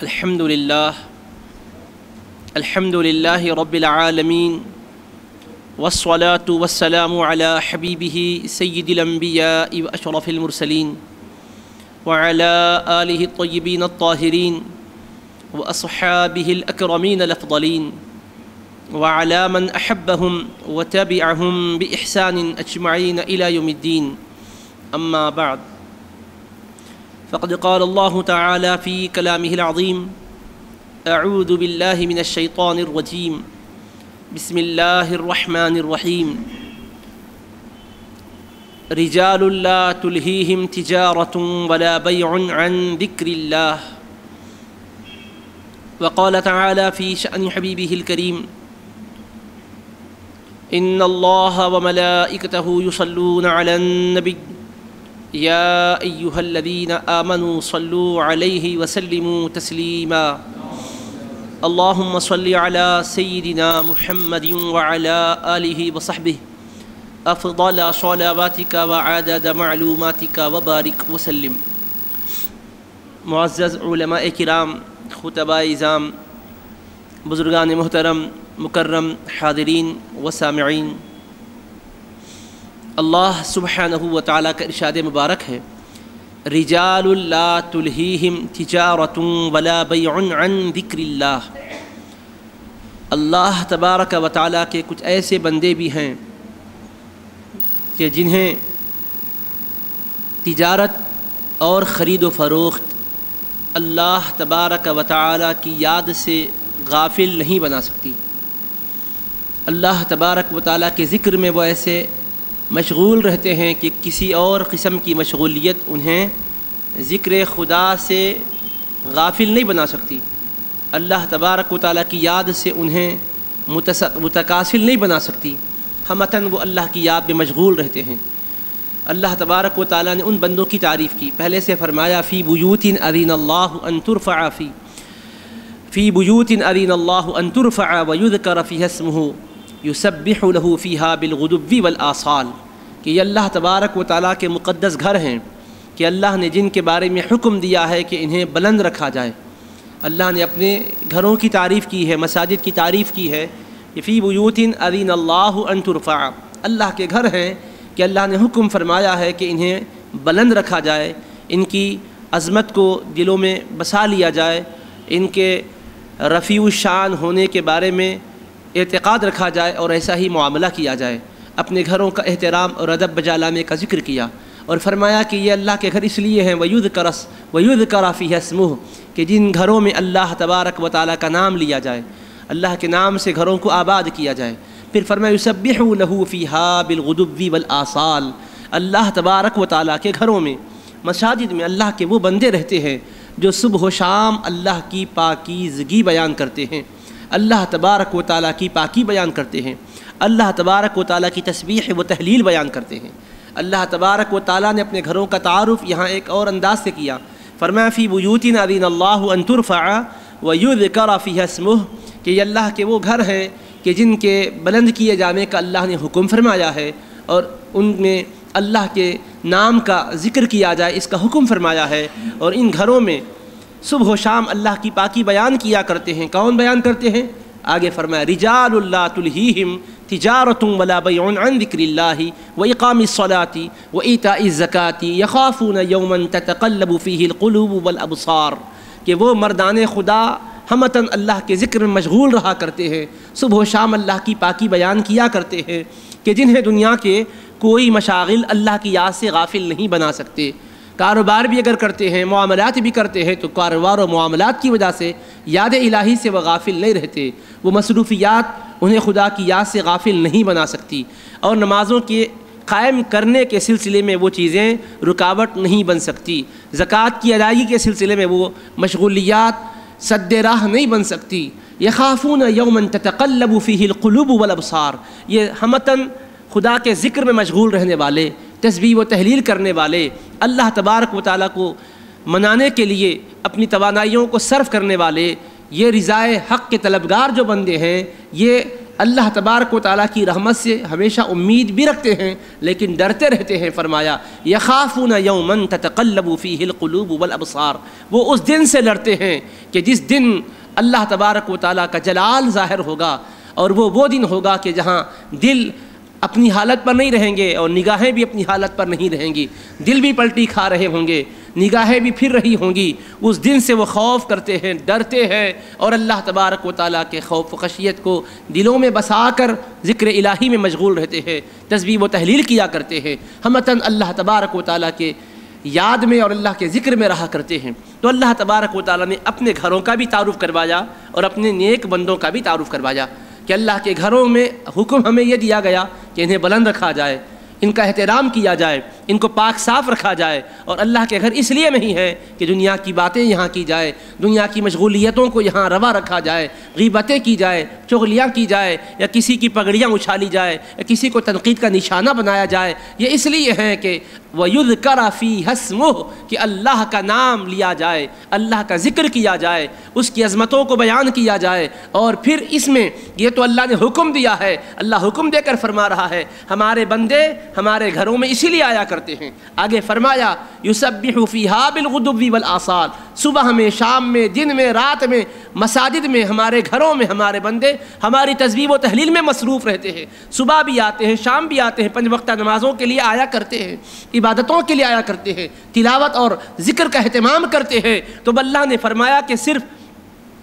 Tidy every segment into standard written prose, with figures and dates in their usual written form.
الحمد لله رب العالمين والصلاة والسلام على حبيبه سيد الأنبياء وأشرف المرسلين وعلى آله الطيبين الطاهرين وأصحابه الأكرمين الأفضلين وعلى من أحبهم وتبعهم بإحسان أجمعين إلى يوم الدين. أما بعد، فقد قال الله تعالى في كلامه العظيم: أعوذ بالله من الشيطان الرجيم، بسم الله الرحمن الرحيم، رجال لا تلهيهم تجارة ولا بيع عن ذكر الله. وقال تعالى في شأن حبيبه الكريم: إن الله وملائكته يصلون على النبي يا أيها الذين آمنوا صلوا عليه وسلموا تسليما. اللهم صل على سيدنا محمد وعلى آله وصحبه أفضل صلواتك وعدد معلوماتك وبارك وسلم. معزز علماء کرام، خطباء اعظام، بزرگان محترم، مکرم حاضرین و سامعین، اللہ سبحانہ و تعالیٰ کا ارشاد مبارک ہے: رجال لا تلہیہم تجارۃ ولا بیع عن ذکر اللہ. اللہ تبارک و تعالیٰ کے کچھ ایسے بندے بھی ہیں کہ جنہیں تجارت اور خرید و فروخت اللہ تبارک و تعالیٰ کی یاد سے غافل نہیں بنا سکتی. اللہ تبارک و تعالیٰ کے ذکر میں وہ ایسے مشغول رہتے ہیں کہ کسی اور قسم کی مشغولیت انہیں ذکر خدا سے غافل نہیں بنا سکتی. اللہ تبارک و تعالیٰ کی یاد سے انہیں متکاسل نہیں بنا سکتی. ہمتاً وہ اللہ کی یاد میں مشغول رہتے ہیں. اللہ تبارک و تعالیٰ نے ان بندوں کی تعریف کی. پہلے سے فرمایا: فی بیوت اذن اللہ ان ترفع فی بیوت اذن اللہ ان ترفع ویذکر فیہا اسمہ یسبح لہ فیہا بالغدو والآصال. کہ یہ اللہ تبارک و تعالیٰ کے مقدس گھر ہیں کہ اللہ نے جن کے بارے میں حکم دیا ہے کہ انہیں بلند رکھا جائے. اللہ نے اپنے گھروں کی تعریف کی ہے، مساجد کی تعریف کی ہے. فی بیوت اذن اللہ ان ترفع، اللہ کے گھر ہیں کہ اللہ نے حکم فرمایا ہے کہ انہیں بلند رکھا جائے، ان کی عظمت کو دلوں میں بسا لیا جائے، ان کے رفیع الشان ہونے کے بارے میں اعتقاد رکھا جائے اور ایسا ہی معاملہ کیا جائے. اپنے گھروں کا احترام اور ادب بجا لانے کا ذکر کیا اور فرمایا کہ یہ اللہ کے گھر اس لیے ہیں وَيُذْكَرَ فِيهَا اسْمُهُ، کہ جن گھروں میں اللہ تبارک و تعالیٰ کا نام لیا جائے، اللہ کے نام سے گھروں کو آباد کیا جائے. پھر فرمایا يُسَبِّحُ لَهُ فِيهَا بِالْغُدُوِّ وَالْآصَالِ. اللہ تبارک و تعالیٰ کے گھروں میں، مساجد میں اللہ کے وہ بندے رہتے ہیں جو صبح و شام اللہ کی پاکیزگی بیان کرتے ہیں، اللہ تبارک و تعالیٰ کی پاکی بیان کرتے ہیں، اللہ تبارک و تعالیٰ کی تسبیح و تحلیل بیان کرتے ہیں. اللہ تبارک و تعالیٰ نے اپنے گھروں کا تعارف یہاں ایک اور انداز سے کیا. فرمایا: فی بیوت اذن اللہ ان ترفع ویذکر فیہا اسمہ، کہ یہ اللہ کے وہ گھر ہیں کہ جن کے بلند کیے جانے کا اللہ نے حکم فرمایا ہے اور ان میں اللہ کے نام کا ذکر کیا جائے اس کا حکم فرمایا ہے. اور ان گھروں میں صبح و شام اللہ کی پاکی بیان کیا کرتے ہیں. کون بیان کرتے ہیں؟ آگے فرمایا: رجال لا تلہیہم تجارۃ ولا بیع عن ذکر اللہ واقام الصلاۃ وایتاء الزکاۃ یخافون یوما تتقلب فیہ القلوب والابصار. کہ وہ مردان خدا ہمتاً اللہ کے ذکر میں مشغول رہا کرتے ہیں، صبح و شام اللہ کی پاکی بیان کیا کرتے ہیں، کہ جنہیں دنیا کے کوئی مشاغل اللہ کی یاد سے غافل نہیں بنا سکتے. کاروبار بھی اگر کرتے ہیں، معاملات بھی کرتے ہیں، تو کاروبار و معاملات کی وجہ سے یاد الہی سے وہ غافل نہیں رہتے. وہ مصروفیات انہیں خدا کی یاد سے غافل نہیں بنا سکتی، اور نمازوں کے قائم کرنے کے سلسلے میں وہ چیزیں رکاوٹ نہیں بن سکتی. زکوٰۃ کی ادائیگی کے سلسلے میں وہ مشغولیات سد راہ نہیں بن سکتی. یخافون یوما تتقلب فیہ القلوب والابصار. یہ ہمتاً خدا کے ذکر میں مشغول رہنے والے، تسبیح و تحلیل کرنے والے، اللہ تبارک و تعالیٰ کو منانے کے لیے اپنی توانائیوں کو صرف کرنے والے، یہ رضائے حق کے طلبگار جو بندے ہیں، یہ اللہ تبارک و تعالیٰ کی رحمت سے ہمیشہ امید بھی رکھتے ہیں لیکن ڈرتے رہتے ہیں۔ فرمایا یخافون یوما تتقلب فیہ القلوب والابصار، وہ اس دن سے ڈرتے ہیں کہ جس دن اللہ تبارک و تعالیٰ کا جلال ظاہر ہوگا، اور وہ دن ہوگا کہ جہاں دل اپنی حالت پر نہیں رہیں گے اور نگاہیں بھی اپنی حالت پر نہیں رہیں گی، دل بھی پلٹی کھا رہے ہوں گے، نگاہیں بھی پھر رہی ہوں گی۔ اس دن سے وہ خوف کرتے ہیں، ڈرتے ہیں، اور اللہ تبارک و تعالیٰ کے خوف و خشیت کو دلوں میں بسا کر ذکر الہی میں مشغول رہتے ہیں، تسبیح و تحلیل کیا کرتے ہیں، ہمتاً اللہ تبارک و تعالیٰ کے یاد میں اور اللہ کے ذکر میں رہا کرتے ہیں۔ تو اللہ تبارک و تعالیٰ نے اپنے گھروں کا بھی تعارف کروایا اور اپنے نیک بندوں کا بھی تعارف کروایا کہ اللہ کے گھروں میں حکم ہمیں یہ دیا گیا کہ انہیں بلند رکھا جائے، ان کا احترام کیا جائے، ان کو پاک صاف رکھا جائے۔ اور اللہ کے گھر اس لیے نہیں ہے کہ دنیا کی باتیں یہاں کی جائے، دنیا کی مشغولیتوں کو یہاں روا رکھا جائے، غیبتیں کی جائے، چغلیاں کی جائے، یا کسی کی پگڑیاں اچھالی جائے، یا کسی کو تنقید کا نشانہ بنایا جائے۔ یہ اس لیے ہے کہ وَيُذْكَرَ فِيهَا اسْمُهُ، کہ اللہ کا نام لیا جائے، اللہ کا ذکر کیا جائے، اس کی عظمتوں کو بیان کیا جائے۔ اور پھر اس میں یہ تو اللہ نے حکم دیا ہے، اللہ حکم دے کر فرما رہا ہے، ہمارے بندے ہمارے گھروں میں اسی لیے آیا کرتے ہیں۔ آگے فرمایا یسبح فیہا بالغدو والآصال، صبح میں، شام میں، دن میں، رات میں، مساجد میں، ہمارے گھروں میں ہمارے بندے ہماری تسبیح و تحلیل میں مصروف رہتے ہیں۔ صبح بھی آتے ہیں، شام بھی آتے ہیں، 5 وقتہ نمازوں کے لیے آیا کرتے ہیں، عبادتوں کے لیے آیا کرتے ہیں، تلاوت اور ذکر کا اہتمام کرتے ہیں۔ تو اللہ نے فرمایا کہ صرف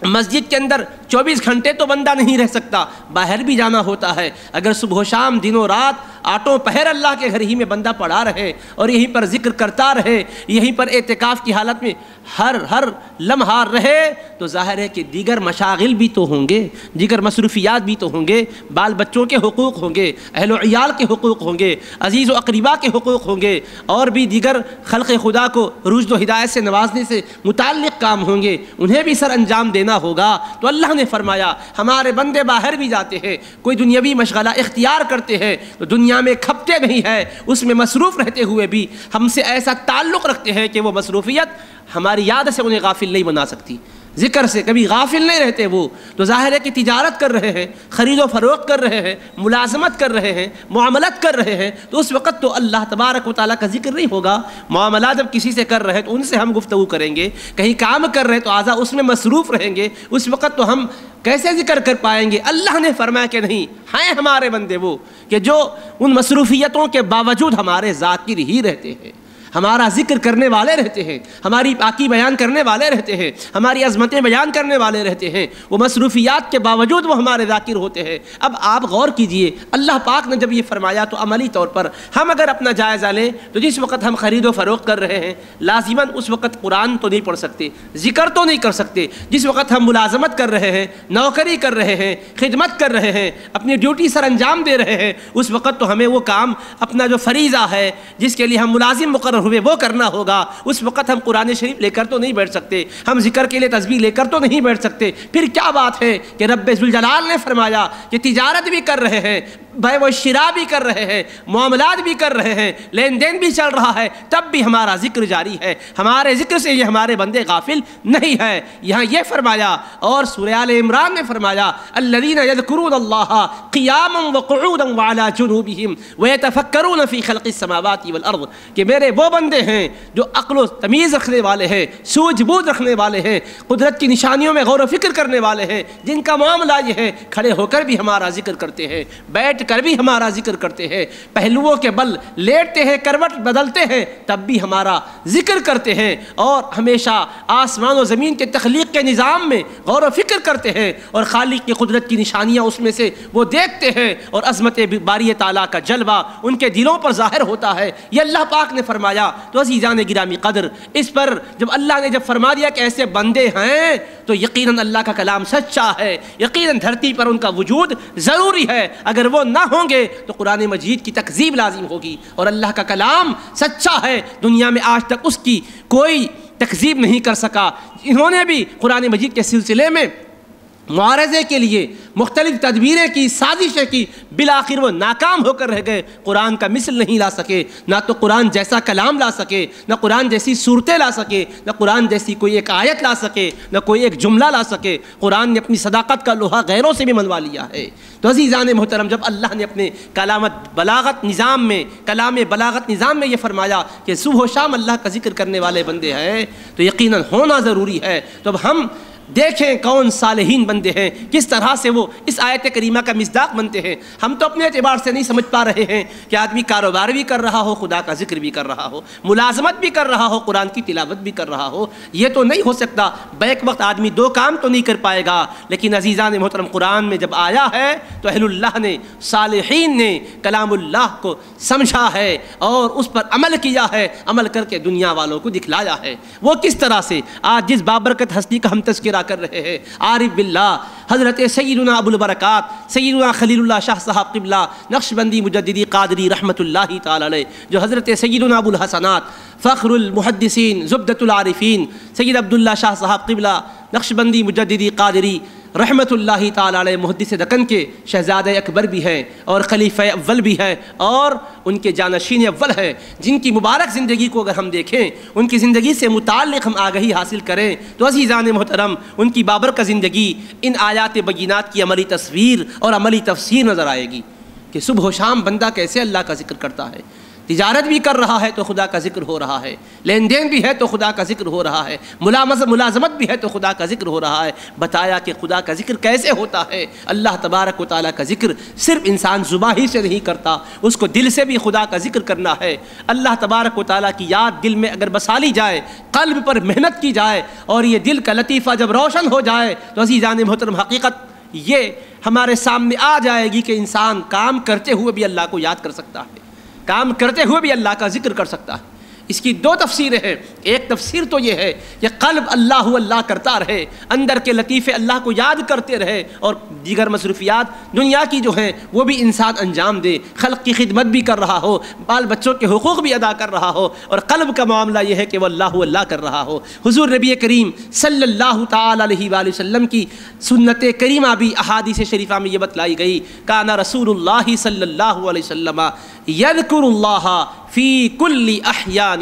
مسجد کے اندر 24 گھنٹے تو بندہ نہیں رہ سکتا، باہر بھی جانا ہوتا ہے۔ اگر صبح و شام، دن و رات، آٹوں پہر اللہ کے گھر ہی میں بندہ پڑا رہے اور یہیں پر ذکر کرتا رہے، یہیں پر اعتکاف کی حالت میں ہر لمحہ رہے، تو ظاہر ہے کہ دیگر مشاغل بھی تو ہوں گے، دیگر مصروفیات بھی تو ہوں گے، بال بچوں کے حقوق ہوں گے، اہل و عیال کے حقوق ہوں گے، عزیز و اقربا کے حقوق ہوں گے، اور بھی دیگر خلق خدا کو رشد و ہدایت سے نوازنے سے متعلق کام ہوں گے، انہیں بھی سر انجام دینا ہوگا۔ تو اللہ نے فرمایا ہمارے بندے باہر بھی جاتے ہیں، کوئی دنیاوی مشغلہ اختیار کرتے ہیں تو دنیا میں کھپتے نہیں ہے، اس میں مصروف رہتے ہوئے بھی ہم سے ایسا تعلق رکھتے ہیں کہ وہ مصروفیت ہماری یاد سے انہیں غافل نہیں بنا سکتی، ذکر سے کبھی غافل نہیں رہتے وہ۔ تو ظاہر ہے کہ تجارت کر رہے ہیں، خرید و فروخت کر رہے ہیں، ملازمت کر رہے ہیں، معاملات کر رہے ہیں، تو اس وقت تو اللہ تبارک و تعالیٰ کا ذکر نہیں ہوگا۔ معاملات جب کسی سے کر رہے ہیں تو ان سے ہم گفتگو کریں گے، کہیں کام کر رہے ہیں تو اعضاء اس میں مصروف رہیں گے، اس وقت تو ہم کیسے ذکر کر پائیں گے؟ اللہ نے فرمایا کہ نہیں، ہیں ہمارے بندے وہ کہ جو ان مصروفیتوں کے باوجود ہمارے ذاکر ہی رہتے ہیں، ہمارا ذکر کرنے والے رہتے ہیں، ہماری پاکی بیان کرنے والے رہتے ہیں، ہماری عظمتیں بیان کرنے والے رہتے ہیں، وہ مصروفیات کے باوجود وہ ہمارے ذاکر ہوتے ہیں۔ اب آپ غور کیجئے، اللہ پاک نے جب یہ فرمایا تو عملی طور پر ہم اگر اپنا جائزہ لیں تو جس وقت ہم خرید و فروخت کر رہے ہیں لازماً اس وقت قرآن تو نہیں پڑھ سکتے، ذکر تو نہیں کر سکتے۔ جس وقت ہم ملازمت کر رہے ہیں، نوکری کر رہے ہیں، خدمت کر رہے ہیں، اپنی ڈیوٹی سر انجام دے رہے ہیں، اس وقت تو ہمیں وہ کام اپنا جو فریضہ ہے جس کے لیے ہم ملازم مقرر ہوئے وہ کرنا ہوگا۔ اس وقت ہم قرآن شریف لے کر تو نہیں بیٹھ سکتے، ہم ذکر کے لیے تسبیح لے کر تو نہیں بیٹھ سکتے۔ پھر کیا بات ہے کہ رب ذوالجلال نے فرمایا کہ تجارت بھی کر رہے ہیں، بے و شراء بھی کر رہے ہیں، معاملات بھی کر رہے ہیں، لین دین بھی چل رہا ہے، تب بھی ہمارا ذکر جاری ہے، ہمارے ذکر سے یہ ہمارے بندے غافل نہیں ہے۔ یہاں یہ فرمایا، اور سورہ آل عمران نے فرمایا الذین یذکرون اللہ قیاما وقعودا وعلی جنوبہم ویتفکرون فی خلق السماوات والارض، کہ میرے وہ بندے ہیں جو عقل و تمیز رکھنے والے ہیں، سوجھ بوجھ رکھنے والے ہیں، قدرت کی نشانیوں میں غور و فکر کرنے والے ہیں، جن کا معاملہ یہ ہے کھڑے ہو کر بھی ہمارا ذکر کرتے ہیں، بیٹھ کر بھی ہمارا ذکر کرتے ہیں، پہلوؤں کے بل لیٹتے ہیں، کروٹ بدلتے ہیں، تب بھی ہمارا ذکر کرتے ہیں، اور ہمیشہ آسمان و زمین کے تخلیق کے نظام میں غور و فکر کرتے ہیں، اور خالق کی قدرت کی نشانیاں اس میں سے وہ دیکھتے ہیں، اور عظمت باری تعالیٰ کا جلوہ ان کے دلوں پر ظاہر ہوتا ہے۔ یہ اللہ پاک نے فرمایا۔ تو عزیزان گرامی قدر، اس پر جب اللہ نے جب فرما دیا کہ ایسے بندے ہیں تو یقیناً اللہ کا کلام سچا ہے، یقیناً دھرتی پر ان کا وجود ضروری ہے۔ اگر وہ نہ ہوں گے تو قرآن مجید کی تکذیب لازم ہوگی، اور اللہ کا کلام سچا ہے، دنیا میں آج تک اس کی کوئی تکذیب نہیں کر سکا۔ انہوں نے بھی قرآن مجید کے سلسلے میں معارضے کے لیے مختلف تدبیریں کی، سازشیں کی، بالآخر وہ ناکام ہو کر رہ گئے۔ قرآن کا مثل نہیں لا سکے، نہ تو قرآن جیسا کلام لا سکے، نہ قرآن جیسی صورتیں لا سکے، نہ قرآن جیسی کوئی ایک آیت لا سکے، نہ کوئی ایک جملہ لا سکے۔ قرآن نے اپنی صداقت کا لوہا غیروں سے بھی منوا لیا ہے۔ تو عزیزان محترم، جب اللہ نے اپنے کلام بلاغت نظام میں یہ فرمایا کہ صبح و شام اللہ کا ذکر کرنے والے بندے ہیں، تو یقیناً ہونا ضروری ہے۔ تو اب ہم دیکھیں کون صالحین بندے ہیں، کس طرح سے وہ اس آیت کریمہ کا مصداق بنتے ہیں۔ ہم تو اپنے اعتبار سے نہیں سمجھ پا رہے ہیں کہ آدمی کاروبار بھی کر رہا ہو، خدا کا ذکر بھی کر رہا ہو، ملازمت بھی کر رہا ہو، قرآن کی تلاوت بھی کر رہا ہو۔ یہ تو نہیں ہو سکتا، بیک وقت آدمی دو کام تو نہیں کر پائے گا۔ لیکن عزیزان محترم، قرآن میں جب آیا ہے تو اہل اللہ نے، صالحین نے کلام اللہ کو سمجھا ہے اور اس پر عمل کیا ہے، عمل کر کے دنیا والوں کو دکھلایا ہے۔ وہ کس طرح سے؟ آج جس بابرکت ہستی کا ہم تذکرہ کر رہے ہیں، عارف باللہ حضرت سیدنا ابو البرکات سیدنا خلیل اللہ شاہ صاحب قبلہ نقشبندی مجددی قادری رحمۃ اللہ تعالی علیہ، جو حضرت سیدنا ابو الحسنات فخر المحدثین زبدۃ العارفین سید عبداللہ شاہ صاحب قبلہ نقشبندی مجددی قادری رحمۃ اللہ تعالی علیہ، محدث دکن کے شہزادہ اکبر بھی ہیں اور خلیفہ اول بھی ہیں اور ان کے جانشین اول ہیں، جن کی مبارک زندگی کو اگر ہم دیکھیں، ان کی زندگی سے متعلق ہم آگہی حاصل کریں تو عزیزان محترم، ان کی بابرکت زندگی ان آیات بینات کی عملی تصویر اور عملی تفسیر نظر آئے گی کہ صبح و شام بندہ کیسے اللہ کا ذکر کرتا ہے۔ تجارت بھی کر رہا ہے تو خدا کا ذکر ہو رہا ہے، لین دین بھی ہے تو خدا کا ذکر ہو رہا ہے، ملازمت بھی ہے تو خدا کا ذکر ہو رہا ہے۔ بتایا کہ خدا کا ذکر کیسے ہوتا ہے۔ اللہ تبارک و تعالیٰ کا ذکر صرف انسان زبان ہی سے نہیں کرتا، اس کو دل سے بھی خدا کا ذکر کرنا ہے۔ اللہ تبارک و تعالیٰ کی یاد دل میں اگر بسا لی جائے، قلب پر محنت کی جائے اور یہ دل کا لطیفہ جب روشن ہو جائے تو عزیزان محترم، حقیقت یہ ہمارے سامنے آ جائے گی کہ انسان کام کرتے ہوئے بھی اللہ کو یاد کر سکتا ہے، کام کرتے ہوئے بھی اللہ کا ذکر کر سکتا ہے۔ اس کی دو تفسیریں ہیں۔ ایک تفسیر تو یہ ہے کہ قلب اللہ کرتا رہے، اندر کے لطیفے اللہ کو یاد کرتے رہے، اور دیگر مصروفیات دنیا کی جو ہیں وہ بھی انسان انجام دے، خلق کی خدمت بھی کر رہا ہو، بال بچوں کے حقوق بھی ادا کر رہا ہو، اور قلب کا معاملہ یہ ہے کہ وہ اللہ کر رہا ہو۔ حضور نبی کریم صلی اللہ تعالی علیہ وآلہ وسلم کی سنت کریمہ بھی احادیث شریفہ میں یہ بتلائی گئی، کان رسول اللہ صلی اللہ علیہ وسلم یذکر اللہ فی کل احیانہ،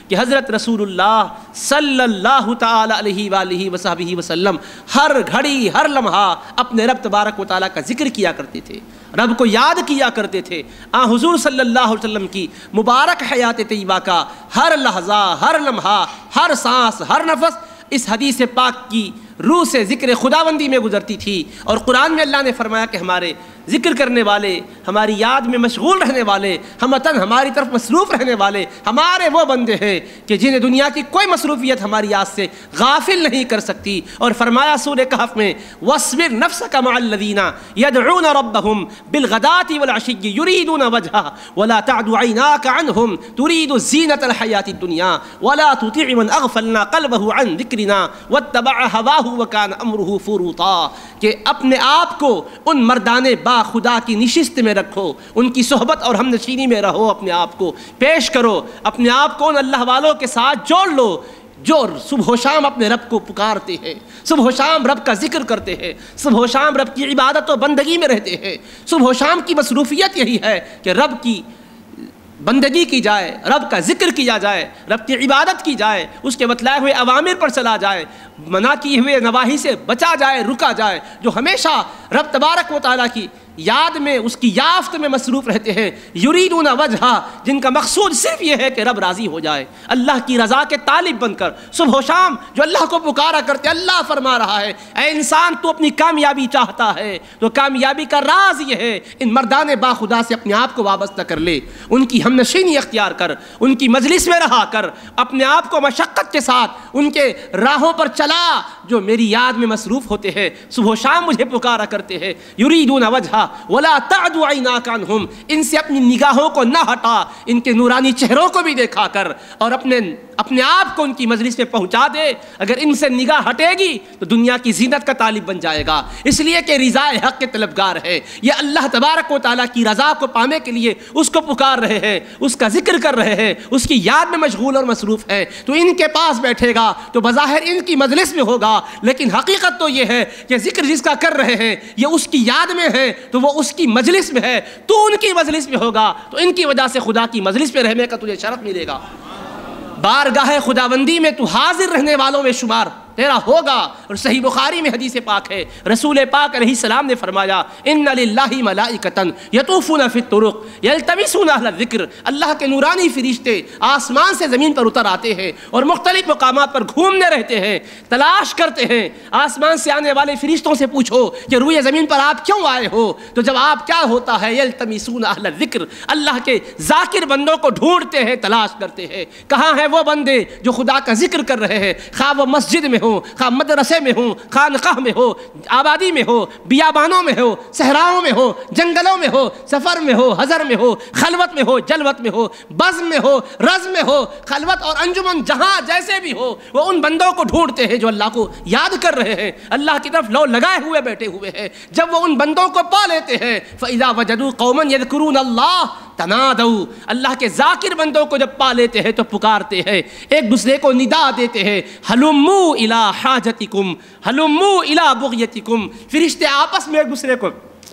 کہ حضرت رسول اللہ صلی اللہ تعالی علیہ وآلہ وصحبہ وسلم ہر گھڑی ہر لمحہ اپنے رب تبارک و تعالیٰ کا ذکر کیا کرتے تھے، رب کو یاد کیا کرتے تھے۔ حضور صلی اللہ علیہ وسلم کی مبارک حیات طیبہ کا ہر لحظہ، ہر لمحہ، ہر سانس، ہر نفس اس حدیث پاک کی روح سے ذکر خداوندی میں گزرتی تھی۔ اور قرآن میں اللہ نے فرمایا کہ ہمارے ذکر کرنے والے، ہماری یاد میں مشغول رہنے والے، ہماری طرف مصروف رہنے والے ہمارے وہ بندے ہیں کہ جنہیں دنیا کی کوئی مصروفیت ہماری یاد سے غافل نہیں کر سکتی۔ اور فرمایا سورہ کہف میں وَاصْبِرْ نَفْسَكَ مَعَ الَّذِينَ يَدْعُونَ رَبَّهُمْ بِالْغَدَاةِ وَالْعَشِيِّ يُرِيدُونَ وَجْهَهُ وَلَا تَعْدُ عَيْنَاكَ عَنْهُمْ تُرِيدُ زِينَةَ الْحَيَاةِ الدُّنْيَا وَلَا تُطِعْ مَنْ أَغْفَلْنَا قَلْبَهُ عَنْ ذِكْرِنَا وَاتَّبَعَ هَوَاهُ وَكَانَ أَمْرُهُ فُرُوطًا، کہ اپنے آپ کو ان مردان با خدا کی نشست میں رکھو، ان کی صحبت اور ہم نشینی میں رہو، اپنے آپ کو پیش کرو، اپنے آپ کو ان اللہ والوں کے ساتھ جوڑ لو جو صبح و شام اپنے رب کو پکارتے ہیں، صبح و شام رب کا ذکر کرتے ہیں، صبح و شام رب کی عبادت و بندگی میں رہتے ہیں۔ صبح و شام کی مصروفیت یہی ہے کہ رب کی بندگی کی جائے، رب کا ذکر کیا جائے، رب کی عبادت کی جائے، اس کے بتلائے ہوئے اوامر پر چلا جائے، منع کیے ہوئے نواہی سے بچا جائے، رکا جائے۔ جو ہمیشہ رب تبارک و تعالیٰ کی یاد میں، اس کی یافت میں مصروف رہتے ہیں، یریدون وجہہ، جن کا مقصود صرف یہ ہے کہ رب راضی ہو جائے، اللہ کی رضا کے طالب بن کر صبح و شام جو اللہ کو پکارا کرتے، اللہ فرما رہا ہے اے انسان تو اپنی کامیابی چاہتا ہے تو کامیابی کا راز یہ ہے ان مردان با خدا سے اپنے آپ کو وابستہ کر لے، ان کی ہم نشینی اختیار کر، ان کی مجلس میں رہا کر، اپنے آپ کو مشقت کے ساتھ ان کے راہوں پر چلا جو میری یاد میں مصروف ہوتے ہیں، صبح و شام مجھے پکارا کرتے ہیں۔ یریدون وجہہ ولا تعد عیناک عنہم، ان سے اپنی نگاہوں کو نہ ہٹا، ان کے نورانی چہروں کو بھی دیکھا کر اور اپنے اپنے آپ کو ان کی مجلس میں پہنچا دے. اگر ان سے نگاہ ہٹے گی تو دنیا کی زینت کا طالب بن جائے گا، اس لیے کہ رضا حق کے طلبگار ہے. یہ اللہ تبارک و تعالیٰ کی رضا کو پانے کے لیے اس کو پکار رہے ہیں، اس کا ذکر کر رہے ہیں، اس کی یاد میں مشغول اور مصروف ہے. تو ان کے پاس بیٹھے گا تو بظاہر ان کی مجلس میں ہوگا، لیکن حقیقت تو یہ ہے کہ ذکر جس کا کر رہے ہیں یہ اس کی یاد میں ہے تو وہ اس کی مجلس میں ہے. تو ان کی مجلس میں ہوگا تو ان کی وجہ سے خدا کی مجلس میں رہنے کا تجھے شرف ملے گا. بارگاہ خداوندی میں تو حاضر رہنے والوں میں شمار تیرا ہوگا. اور صحیح بخاری میں حدیث پاک ہے، رسول پاک علیہ السلام نے فرمایا ان للہ ملائکۃ یطوفون فی الطرق یلتمسون اہل الذکر. اللہ کے نورانی فرشتے آسمان سے زمین پر اتر آتے ہیں اور مختلف مقامات پر گھومنے رہتے ہیں، تلاش کرتے ہیں. آسمان سے آنے والے فرشتوں سے پوچھو کہ روئے زمین پر آپ کیوں آئے ہو؟ تو جواب کیا ہوتا ہے؟ یلتمسون اہل الذکر. اللہ کے ذاکر بندوں کو ڈھونڈتے ہیں، تلاش کرتے ہیں. کہاں ہیں وہ بندے جو خدا کا ذکر کر رہے ہیں؟ خواہ وہ مسجد میں ہو، خواہ مدرسے میں ہو، خانقاہ میں ہو، آبادی میں ہو، بیابانوں میں ہو، صحراؤں میں ہو، جنگلوں میں ہو، سفر میں ہو، حضر میں ہو، خلوت میں ہو، جلوت میں ہو، بزم میں ہو، رزم میں ہو، خلوت اور انجمن جہاں جیسے بھی ہو، وہ ان بندوں کو ڈھونڈتے ہیں جو اللہ کو یاد کر رہے ہیں، اللہ کی طرف لو لگائے ہوئے بیٹھے ہوئے ہیں. جب وہ ان بندوں کو پا لیتے ہیں فَإِذَا وَجَدُوا قَوْمًا يَذْكُرُونَ اللَّهَ تنادوا. اللہ کے ذاکر بندوں کو جب پا لیتے ہیں تو پکارتے ہیں، ایک دوسرے کو ندا دیتے ہیں، ہلموا الی حاجتکم ہلموا الی بغیتکم. فرشتے آپس میں ایک دوسرے کو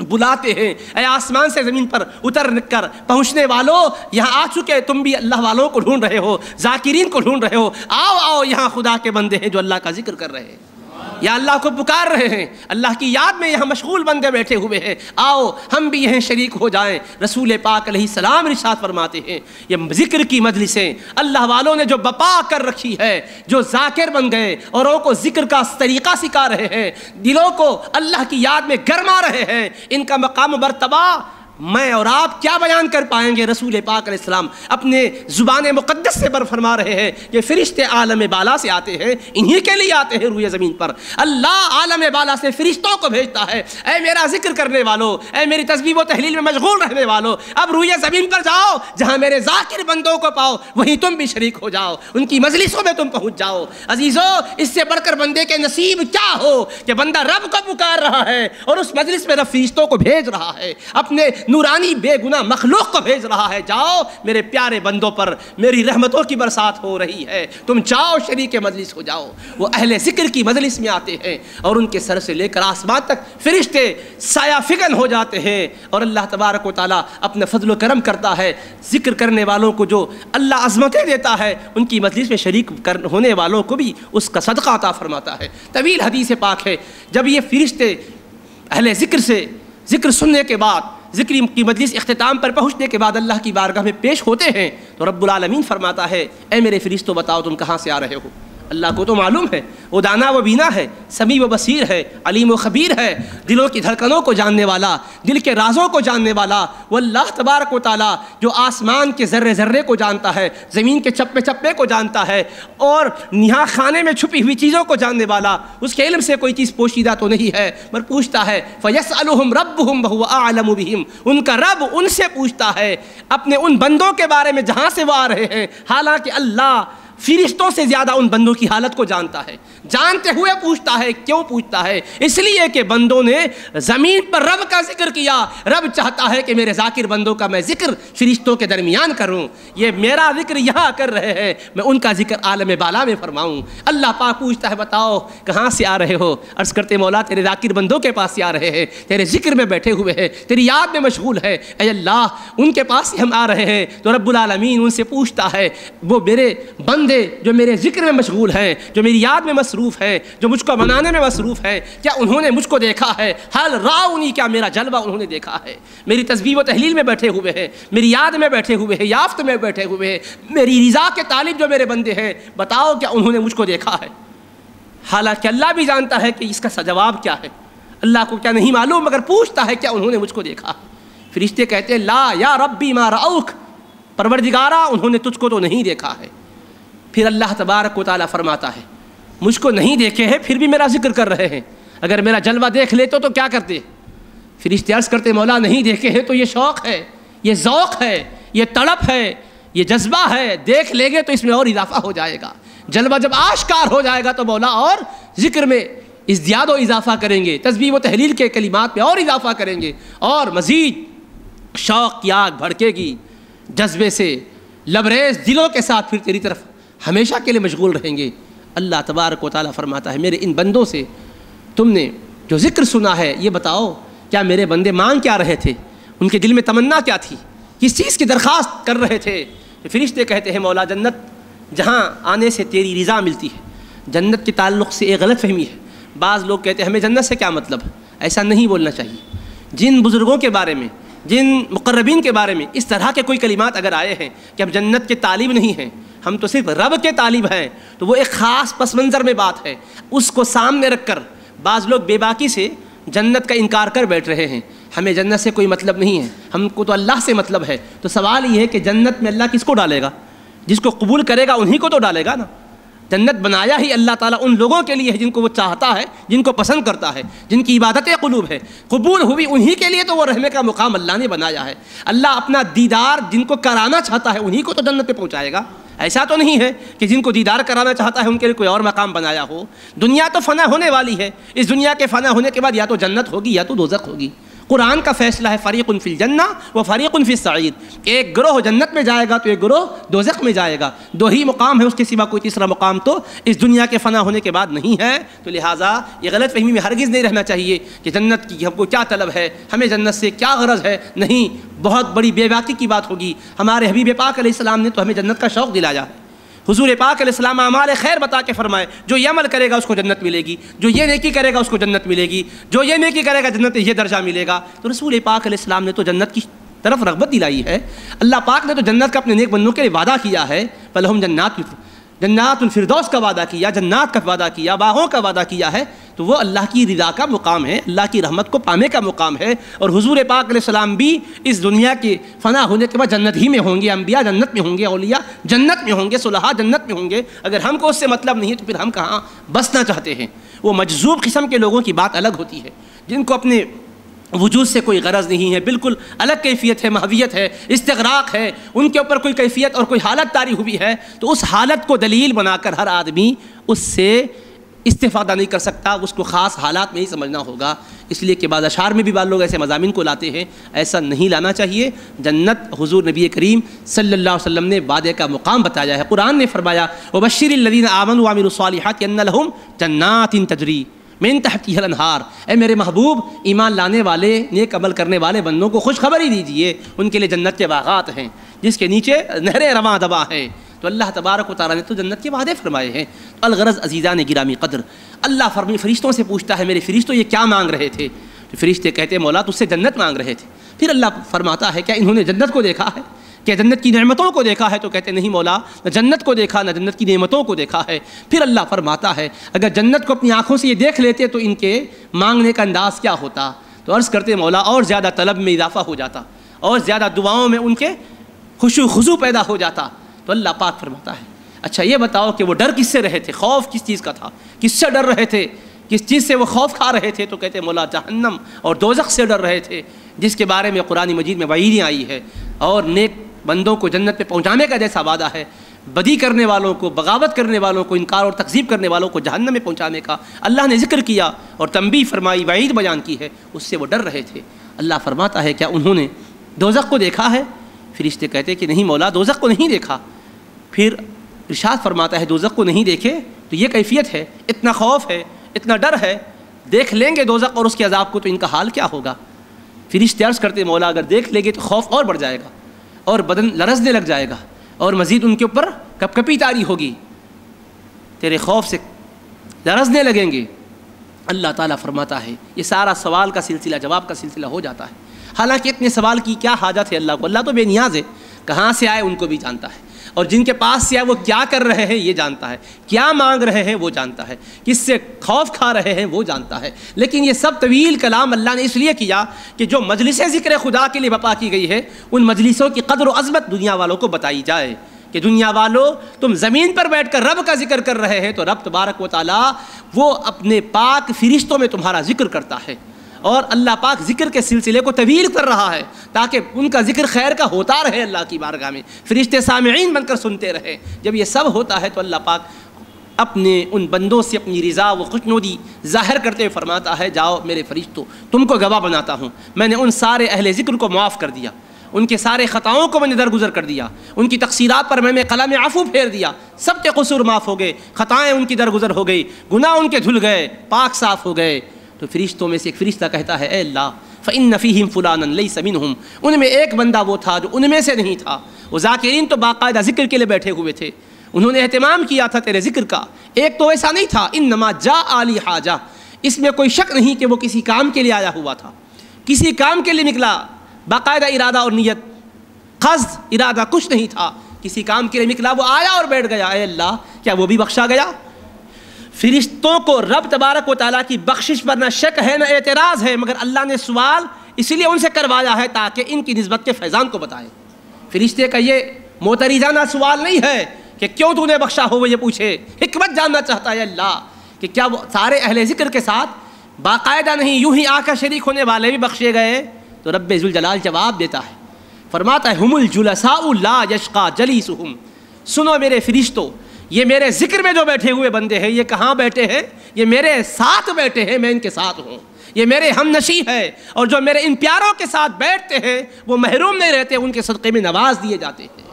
بلاتے ہیں، اے آسمان سے زمین پر اتر کر پہنچنے والوں، یہاں آ چکے، تم بھی اللہ والوں کو ڈھونڈ رہے ہو، ذاکرین کو ڈھونڈ رہے ہو، آؤ آؤ یہاں خدا کے بندے ہیں جو اللہ کا ذکر کر رہے ہیں یا اللہ کو پکار رہے ہیں، اللہ کی یاد میں یہاں مشغول بندے بیٹھے ہوئے ہیں، آؤ ہم بھی یہیں شریک ہو جائیں. رسول پاک علیہ السلام ارشاد فرماتے ہیں یہ ذکر کی مجلسیں اللہ والوں نے جو بپا کر رکھی ہے، جو ذاکر بن گئے، اوروں کو ذکر کا طریقہ سکھا رہے ہیں، دلوں کو اللہ کی یاد میں گرما رہے ہیں، ان کا مقام و مرتبہ میں اور آپ کیا بیان کر پائیں گے. رسول پاک علیہ السلام اپنے زبان مقدس سے فرما رہے ہیں کہ فرشتے عالم بالا سے آتے ہیں، انہی کے لیے آتے ہیں روئے زمین پر. اللہ عالم بالا سے فرشتوں کو بھیجتا ہے، اے میرا ذکر کرنے والو، اے میری تسبیح و تحلیل میں مشغول رہنے والو، اب روئے زمین پر جاؤ، جہاں میرے ذاکر بندوں کو پاؤ وہیں تم بھی شریک ہو جاؤ، ان کی مجلسوں میں تم پہنچ جاؤ. عزیزو، اس سے بڑھ کر بندے کے نصیب کیا ہو کہ بندہ رب کو پکار رہا ہے اور اس مجلس میں رب فرشتوں کو بھیج رہا ہے، اپنے نورانی بے گناہ مخلوق کو بھیج رہا ہے. جاؤ میرے پیارے بندوں پر میری رحمتوں کی برسات ہو رہی ہے، تم جاؤ شریک مجلس ہو جاؤ. وہ اہل ذکر کی مجلس میں آتے ہیں اور ان کے سر سے لے کر آسمان تک فرشتے سایہ فگن ہو جاتے ہیں، اور اللہ تبارک و تعالیٰ اپنا فضل و کرم کرتا ہے. ذکر کرنے والوں کو جو اللہ عظمتیں دیتا ہے، ان کی مجلس میں شریک ہونے والوں کو بھی اس کا صدقہ عطا فرماتا ہے. طویل حدیث پاک ہے، جب یہ فرشتے اہل ذکر سے ذکر سننے کے بعد، ذکر کی مجلس اختتام پر پہنچنے کے بعد اللہ کی بارگاہ میں پیش ہوتے ہیں تو رب العالمین فرماتا ہے اے میرے فرشتوں بتاؤ تم کہاں سے آ رہے ہو. اللہ کو تو معلوم ہے، وہ دانا و بینا ہے، سمیع و بصیر ہے، علیم و خبیر ہے، دلوں کی دھڑکنوں کو جاننے والا، دل کے رازوں کو جاننے والا. وہ اللہ تبارک و تعالیٰ جو آسمان کے ذرے ذرے کو جانتا ہے، زمین کے چپے چپے کو جانتا ہے، اور نہا خانے میں چھپی ہوئی چیزوں کو جاننے والا، اس کے علم سے کوئی چیز پوشیدہ تو نہیں ہے، پر پوچھتا ہے فَيَسْأَلُهُمْ رَبُّهُمْ وَهُوَ أَعْلَمُ بِهِمْ. ان کا رب ان سے پوچھتا ہے اپنے ان بندوں کے بارے میں جہاں سے وہ آ رہے ہیں، حالانکہ اللہ فرشتوں سے زیادہ ان بندوں کی حالت کو جانتا ہے. جانتے ہوئے پوچھتا ہے. کیوں پوچھتا ہے؟ اس لیے کہ بندوں نے زمین پر رب کا ذکر کیا. رب چاہتا ہے کہ میرے ذاکر بندوں کا میں ذکر فرشتوں کے درمیان کروں. یہ میرا ذکر یہاں کر رہے ہیں، میں ان کا ذکر عالم بالا میں فرماؤں. اللہ پاک پوچھتا ہے بتاؤ کہاں سے آ رہے ہو؟ عرض کرتے مولا تیرے ذاکر بندوں کے پاس سے آ رہے ہیں، تیرے ذکر میں بیٹھے ہوئے ہیں، تیری یاد میں مشغول ہے. اے اللہ ان کے پاس سے ہم آ رہے ہیں. تو رب العالمین ان سے پوچھتا ہے وہ میرے بندے جو میرے ذکر میں مشغول ہیں، جو میری یاد میں مصروف ہیں، جو مجھ کو منانے میں مصروف ہیں، کیا انہوں نے مجھ کو دیکھا ہے؟ حل راؤنی، کیا میرا جلوہ انہوں نے دیکھا ہے؟ میری تسبیح و تحلیل میں بیٹھے ہوئے ہیں، میری یاد میں بیٹھے ہوئے ہیں، یافت میں بیٹھے ہوئے ہیں، میری رضا کے طالب جو میرے بندے ہیں، بتاؤ کیا انہوں نے مجھ کو دیکھا ہے؟ حالانکہ اللہ بھی جانتا ہے کہ اس کا جواب کیا ہے. اللہ کو کیا نہیں معلوم، مگر پوچھتا ہے کیا انہوں نے مجھ کو دیکھا؟ فرشتے کہتے ہیں لا یا ربی ما رأوک، پروردگارا انہوں نے تجھ کو تو نہیں دیکھا ہے. پھر اللہ تبارک و تعالیٰ فرماتا ہے مجھ کو نہیں دیکھے ہیں پھر بھی میرا ذکر کر رہے ہیں، اگر میرا جلوہ دیکھ لیتے تو کیا کرتے؟ فرشتے عرض کرتے مولا نہیں دیکھے ہیں تو یہ شوق ہے، یہ ذوق ہے، یہ تڑپ ہے، یہ جذبہ ہے، دیکھ لیں گے تو اس میں اور اضافہ ہو جائے گا، جلوہ جب آشکار ہو جائے گا تو مولا اور ذکر میں ازدیاد و اضافہ کریں گے، تسبیح و تحلیل کے کلمات میں اور اضافہ کریں گے، اور مزید شوق کی آگ بھڑکے گی، جذبے سے لبریز دلوں کے ساتھ پھر تیری طرف ہمیشہ کے لیے مشغول رہیں گے۔ اللہ تبارک و تعالیٰ فرماتا ہے میرے ان بندوں سے تم نے جو ذکر سنا ہے یہ بتاؤ کیا میرے بندے مانگ کیا رہے تھے، ان کے دل میں تمنا کیا تھی، کس چیز کی درخواست کر رہے تھے؟ فرشتے کہتے ہیں مولا جنت جہاں آنے سے تیری رضا ملتی ہے۔ جنت کے تعلق سے ایک غلط فہمی ہے، بعض لوگ کہتے ہیں ہمیں جنت سے کیا مطلب، ایسا نہیں بولنا چاہیے۔ جن بزرگوں کے بارے میں، جن مقربین کے بارے میں اس طرح کے کوئی کلمات اگر آئے ہیں کہ ہم جنت کے طالب نہیں ہیں، ہم تو صرف رب کے طالب ہیں، تو وہ ایک خاص پس منظر میں بات ہے، اس کو سامنے رکھ کر بعض لوگ بے باکی سے جنت کا انکار کر بیٹھ رہے ہیں۔ ہمیں جنت سے کوئی مطلب نہیں ہے، ہم کو تو اللہ سے مطلب ہے۔ تو سوال یہ ہے کہ جنت میں اللہ کس کو ڈالے گا؟ جس کو قبول کرے گا انہی کو تو ڈالے گا نا۔ جنت بنایا ہی اللہ تعالیٰ ان لوگوں کے لیے ہے جن کو وہ چاہتا ہے، جن کو پسند کرتا ہے، جن کی عبادت قلوب ہے، قبول ہوئی انہی کے لیے تو وہ رہنے کا مقام اللہ نے بنایا ہے۔ اللہ اپنا دیدار جن کو کرانا چاہتا ہے انہی کو تو جنت پہ پہنچائے گا۔ ایسا تو نہیں ہے کہ جن کو دیدار کرانا چاہتا ہے ان کے لیے کوئی اور مقام بنایا ہو۔ دنیا تو فنا ہونے والی ہے، اس دنیا کے فنا ہونے کے بعد یا تو جنت ہوگی یا تو دوزخ ہوگی۔ قرآن کا فیصلہ ہے فریق فی الجنہ و فریق فی السعیر، ایک گروہ جنت میں جائے گا تو ایک گروہ دوزخ میں جائے گا، دو ہی مقام ہے، اس کے سوا کوئی تیسرا مقام تو اس دنیا کے فنا ہونے کے بعد نہیں ہے۔ تو لہٰذا یہ غلط فہمی میں ہرگز نہیں رہنا چاہیے کہ جنت کی ہم کو کیا طلب ہے، ہمیں جنت سے کیا غرض ہے، نہیں، بہت بڑی بے باکی کی بات ہوگی۔ ہمارے حبیب پاک علیہ السلام نے تو ہمیں جنت کا شوق دلایا ہے۔ حضور پاک علیہ السلام اعمال خیر بتا کے فرمائے جو یہ عمل کرے گا اس کو جنت ملے گی، جو یہ نیکی کرے گا اس کو جنت ملے گی، جو یہ نیکی کرے گا جنت میں یہ درجہ ملے گا۔ تو رسول پاک علیہ السلام نے تو جنت کی طرف رغبت دلائی ہے۔ اللہ پاک نے تو جنت کا اپنے نیک بندوں کے لیے وعدہ کیا ہے، فلہم جنات الفردوس کا وعدہ کیا، جنات کا وعدہ کیا، باغوں کا وعدہ کیا ہے۔ تو وہ اللہ کی رضا کا مقام ہے، اللہ کی رحمت کو پانے کا مقام ہے۔ اور حضور پاک علیہ السلام بھی اس دنیا کے فنا ہونے کے بعد جنت ہی میں ہوں گے، انبیاء جنت میں ہوں گے، اولیاء جنت میں ہوں گے، صلحاء جنت میں ہوں گے۔ اگر ہم کو اس سے مطلب نہیں ہے تو پھر ہم کہاں بسنا چاہتے ہیں؟ وہ مجذوب قسم کے لوگوں کی بات الگ ہوتی ہے، جن کو اپنے وجود سے کوئی غرض نہیں ہے، بالکل الگ کیفیت ہے، محویت ہے، استغراق ہے، ان کے اوپر کوئی کیفیت اور کوئی حالت طاری ہوئی ہے، تو اس حالت کو دلیل بنا کر ہر آدمی اس سے استفادہ نہیں کر سکتا، اس کو خاص حالات میں ہی سمجھنا ہوگا۔ اس لیے کہ بعض اشعار میں بھی بعض لوگ ایسے مضامین کو لاتے ہیں، ایسا نہیں لانا چاہیے۔ جنت حضور نبی کریم صلی اللہ علیہ وسلم نے وعدے کا مقام بتایا ہے۔ قرآن نے فرمایا وَبَشِّرِ الَّذِينَ آمَنُوا وَعَمِلُوا الصَّالِحَاتِ أَنَّ لَهُمْ جَنَّاتٍ تَجْرِي مِن تَحْتِهَا الْأَنْهَارُ، اے میرے محبوب ایمان لانے والے نیک عمل کرنے والے بندوں کو خوشخبری دیجئے، ان کے لیے جنت کے باغات ہیں جس کے نیچے نہریں رواں دواں ہیں۔ تو اللہ تبارک و تعالیٰ نے تو جنت کے وعدے فرمائے ہیں۔ تو الغرض عزیزان گرامی قدر، اللہ فرشتوں سے پوچھتا ہے میرے فرشتوں یہ کیا مانگ رہے تھے؟ تو فرشتے کہتے ہیں مولا تجھ سے جنت مانگ رہے تھے۔ پھر اللہ فرماتا ہے کیا انہوں نے جنت کو دیکھا ہے، کیا جنت کی نعمتوں کو دیکھا ہے؟ تو کہتے نہیں مولا، نہ جنت کو دیکھا نہ جنت کی نعمتوں کو دیکھا ہے۔ پھر اللہ فرماتا ہے اگر جنت کو اپنی آنکھوں سے یہ دیکھ لیتے تو ان کے مانگنے کا انداز کیا ہوتا؟ تو عرض کرتے مولا اور زیادہ طلب میں اضافہ ہو جاتا، اور زیادہ دعاؤں میں ان کے خشوع خضوع پیدا ہو جاتا۔ تو اللہ پاک فرماتا ہے اچھا یہ بتاؤ کہ وہ ڈر کس سے رہے تھے، خوف کس چیز کا تھا، کس سے ڈر رہے تھے، کس چیز سے وہ خوف کھا رہے تھے؟ تو کہتے مولا جہنم اور دوزخ سے ڈر رہے تھے، جس کے بارے میں قرآن مجید میں وعیدیں آئی ہے، اور نیک بندوں کو جنت پہ پہنچانے کا جیسا وعدہ ہے، بدی کرنے والوں کو، بغاوت کرنے والوں کو، انکار اور تکذیب کرنے والوں کو جہنم میں پہنچانے کا اللہ نے ذکر کیا اور تنبیہ فرمائی، وعید بیان کی ہے، اس سے وہ ڈر رہے تھے۔ اللہ فرماتا ہے کیا انہوں نے دوزخ کو دیکھا ہے؟ فرشتے کہتے کہ نہیں مولا دوزخ کو نہیں دیکھا۔ پھر ارشاد فرماتا ہے دوزخ کو نہیں دیکھے تو یہ کیفیت ہے، اتنا خوف ہے، اتنا ڈر ہے، دیکھ لیں گے دوزخ اور اس کے عذاب کو تو ان کا حال کیا ہوگا؟ فرشتے عرض کرتے مولا اگر دیکھ لیں گے تو خوف اور بڑھ جائے گا اور بدن لرزنے لگ جائے گا اور مزید ان کے اوپر کپ کپی طاری ہوگی، تیرے خوف سے لرزنے لگیں گے۔ اللہ تعالیٰ فرماتا ہے یہ سارا سوال کا سلسلہ جواب کا سلسلہ ہو جاتا ہے۔ حالانکہ اتنے سوال کی کیا حاجت ہے اللہ کو، اللہ تو بے نیاز ہے، کہاں سے آئے ان کو بھی جانتا ہے، اور جن کے پاس سے آئے وہ کیا کر رہے ہیں یہ جانتا ہے، کیا مانگ رہے ہیں وہ جانتا ہے، کس سے خوف کھا رہے ہیں وہ جانتا ہے۔ لیکن یہ سب طویل کلام اللہ نے اس لیے کیا کہ جو مجلس ذکر خدا کے لیے بپا کی گئی ہے ان مجلسوں کی قدر و عظمت دنیا والوں کو بتائی جائے کہ دنیا والوں تم زمین پر بیٹھ کر رب کا ذکر کر رہے ہیں تو رب تبارک و تعالیٰ وہ اپنے پاک فرشتوں میں تمہارا ذکر کرتا ہے، اور اللہ پاک ذکر کے سلسلے کو طویل کر رہا ہے تاکہ ان کا ذکر خیر کا ہوتا رہے اللہ کی بارگاہ میں، فرشتے سامعین بن کر سنتے رہے۔ جب یہ سب ہوتا ہے تو اللہ پاک اپنے ان بندوں سے اپنی رضا و خوشنودی ظاہر کرتے ہوئے فرماتا ہے جاؤ میرے فرشتوں تم کو گواہ بناتا ہوں، میں نے ان سارے اہل ذکر کو معاف کر دیا، ان کے سارے خطاؤں کو میں نے درگزر کر دیا، ان کی تقصیرات پر میں نے قلم عفو پھیر دیا، سب کے قصور معاف ہو گئے، خطائیں ان کی درگزر ہو گئی، گناہ ان کے دھل گئے، پاک صاف ہو گئے۔ تو فرشتوں میں سے ایک فرشتہ کہتا ہے اے اللہ فإن فیہم فلانا لیس منہم، ان میں ایک بندہ وہ تھا جو ان میں سے نہیں تھا۔ وہ ذاکرین تو باقاعدہ ذکر کے لیے بیٹھے ہوئے تھے، انہوں نے اہتمام کیا تھا تیرے ذکر کا، ایک تو ایسا نہیں تھا انما جاء لحاجہ، اس میں کوئی شک نہیں کہ وہ کسی کام کے لیے آیا ہوا تھا، کسی کام کے لیے نکلا، باقاعدہ ارادہ اور نیت، قصد ارادہ کچھ نہیں تھا، کسی کام کے لیے نکلا، وہ آیا اور بیٹھ گیا۔ اے اللہ کیا وہ بھی بخشا گیا؟ فرشتوں کو رب تبارک و تعالیٰ کی بخشش پر نہ شک ہے نہ اعتراض ہے، مگر اللہ نے سوال اس لیے ان سے کروایا ہے تاکہ ان کی نسبت کے فیضان کو بتائے۔ فرشتے کا یہ معترضانہ سوال نہیں ہے کہ کیوں تو نے بخشا ہو، وہ یہ پوچھے، حکمت جاننا چاہتا ہے اللہ کہ کیا وہ سارے اہل ذکر کے ساتھ باقاعدہ نہیں یوں ہی آ کر شریک ہونے والے بھی بخشے گئے؟ تو رب ذوالجلال جواب دیتا ہے، فرماتا ہے ہم الجلساء لا یشقى جلیسہم، سنو میرے فرشتوں، یہ میرے ذکر میں جو بیٹھے ہوئے بندے ہیں یہ کہاں بیٹھے ہیں؟ یہ میرے ساتھ بیٹھے ہیں، میں ان کے ساتھ ہوں، یہ میرے ہم نشیں ہے، اور جو میرے ان پیاروں کے ساتھ بیٹھتے ہیں وہ محروم نہیں رہتے، ان کے صدقے میں نواز دیے جاتے ہیں۔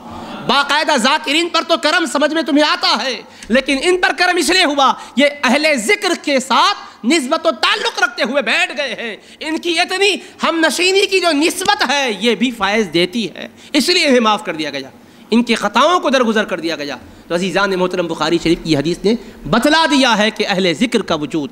باقاعدہ ذاکرین پر تو کرم سمجھ میں تمہیں آتا ہے، لیکن ان پر کرم اس لیے ہوا یہ اہل ذکر کے ساتھ نسبت و تعلق رکھتے ہوئے بیٹھ گئے ہیں، ان کی اتنی ہم نشینی کی جو نسبت ہے یہ بھی فائز دیتی ہے، اس لیے انہیں معاف کر دیا گیا، ان کی خطاؤں کو درگزر کر دیا گیا۔ تو عزیزان محترم بخاری شریف کی حدیث نے بتلا دیا ہے کہ اہل ذکر کا وجود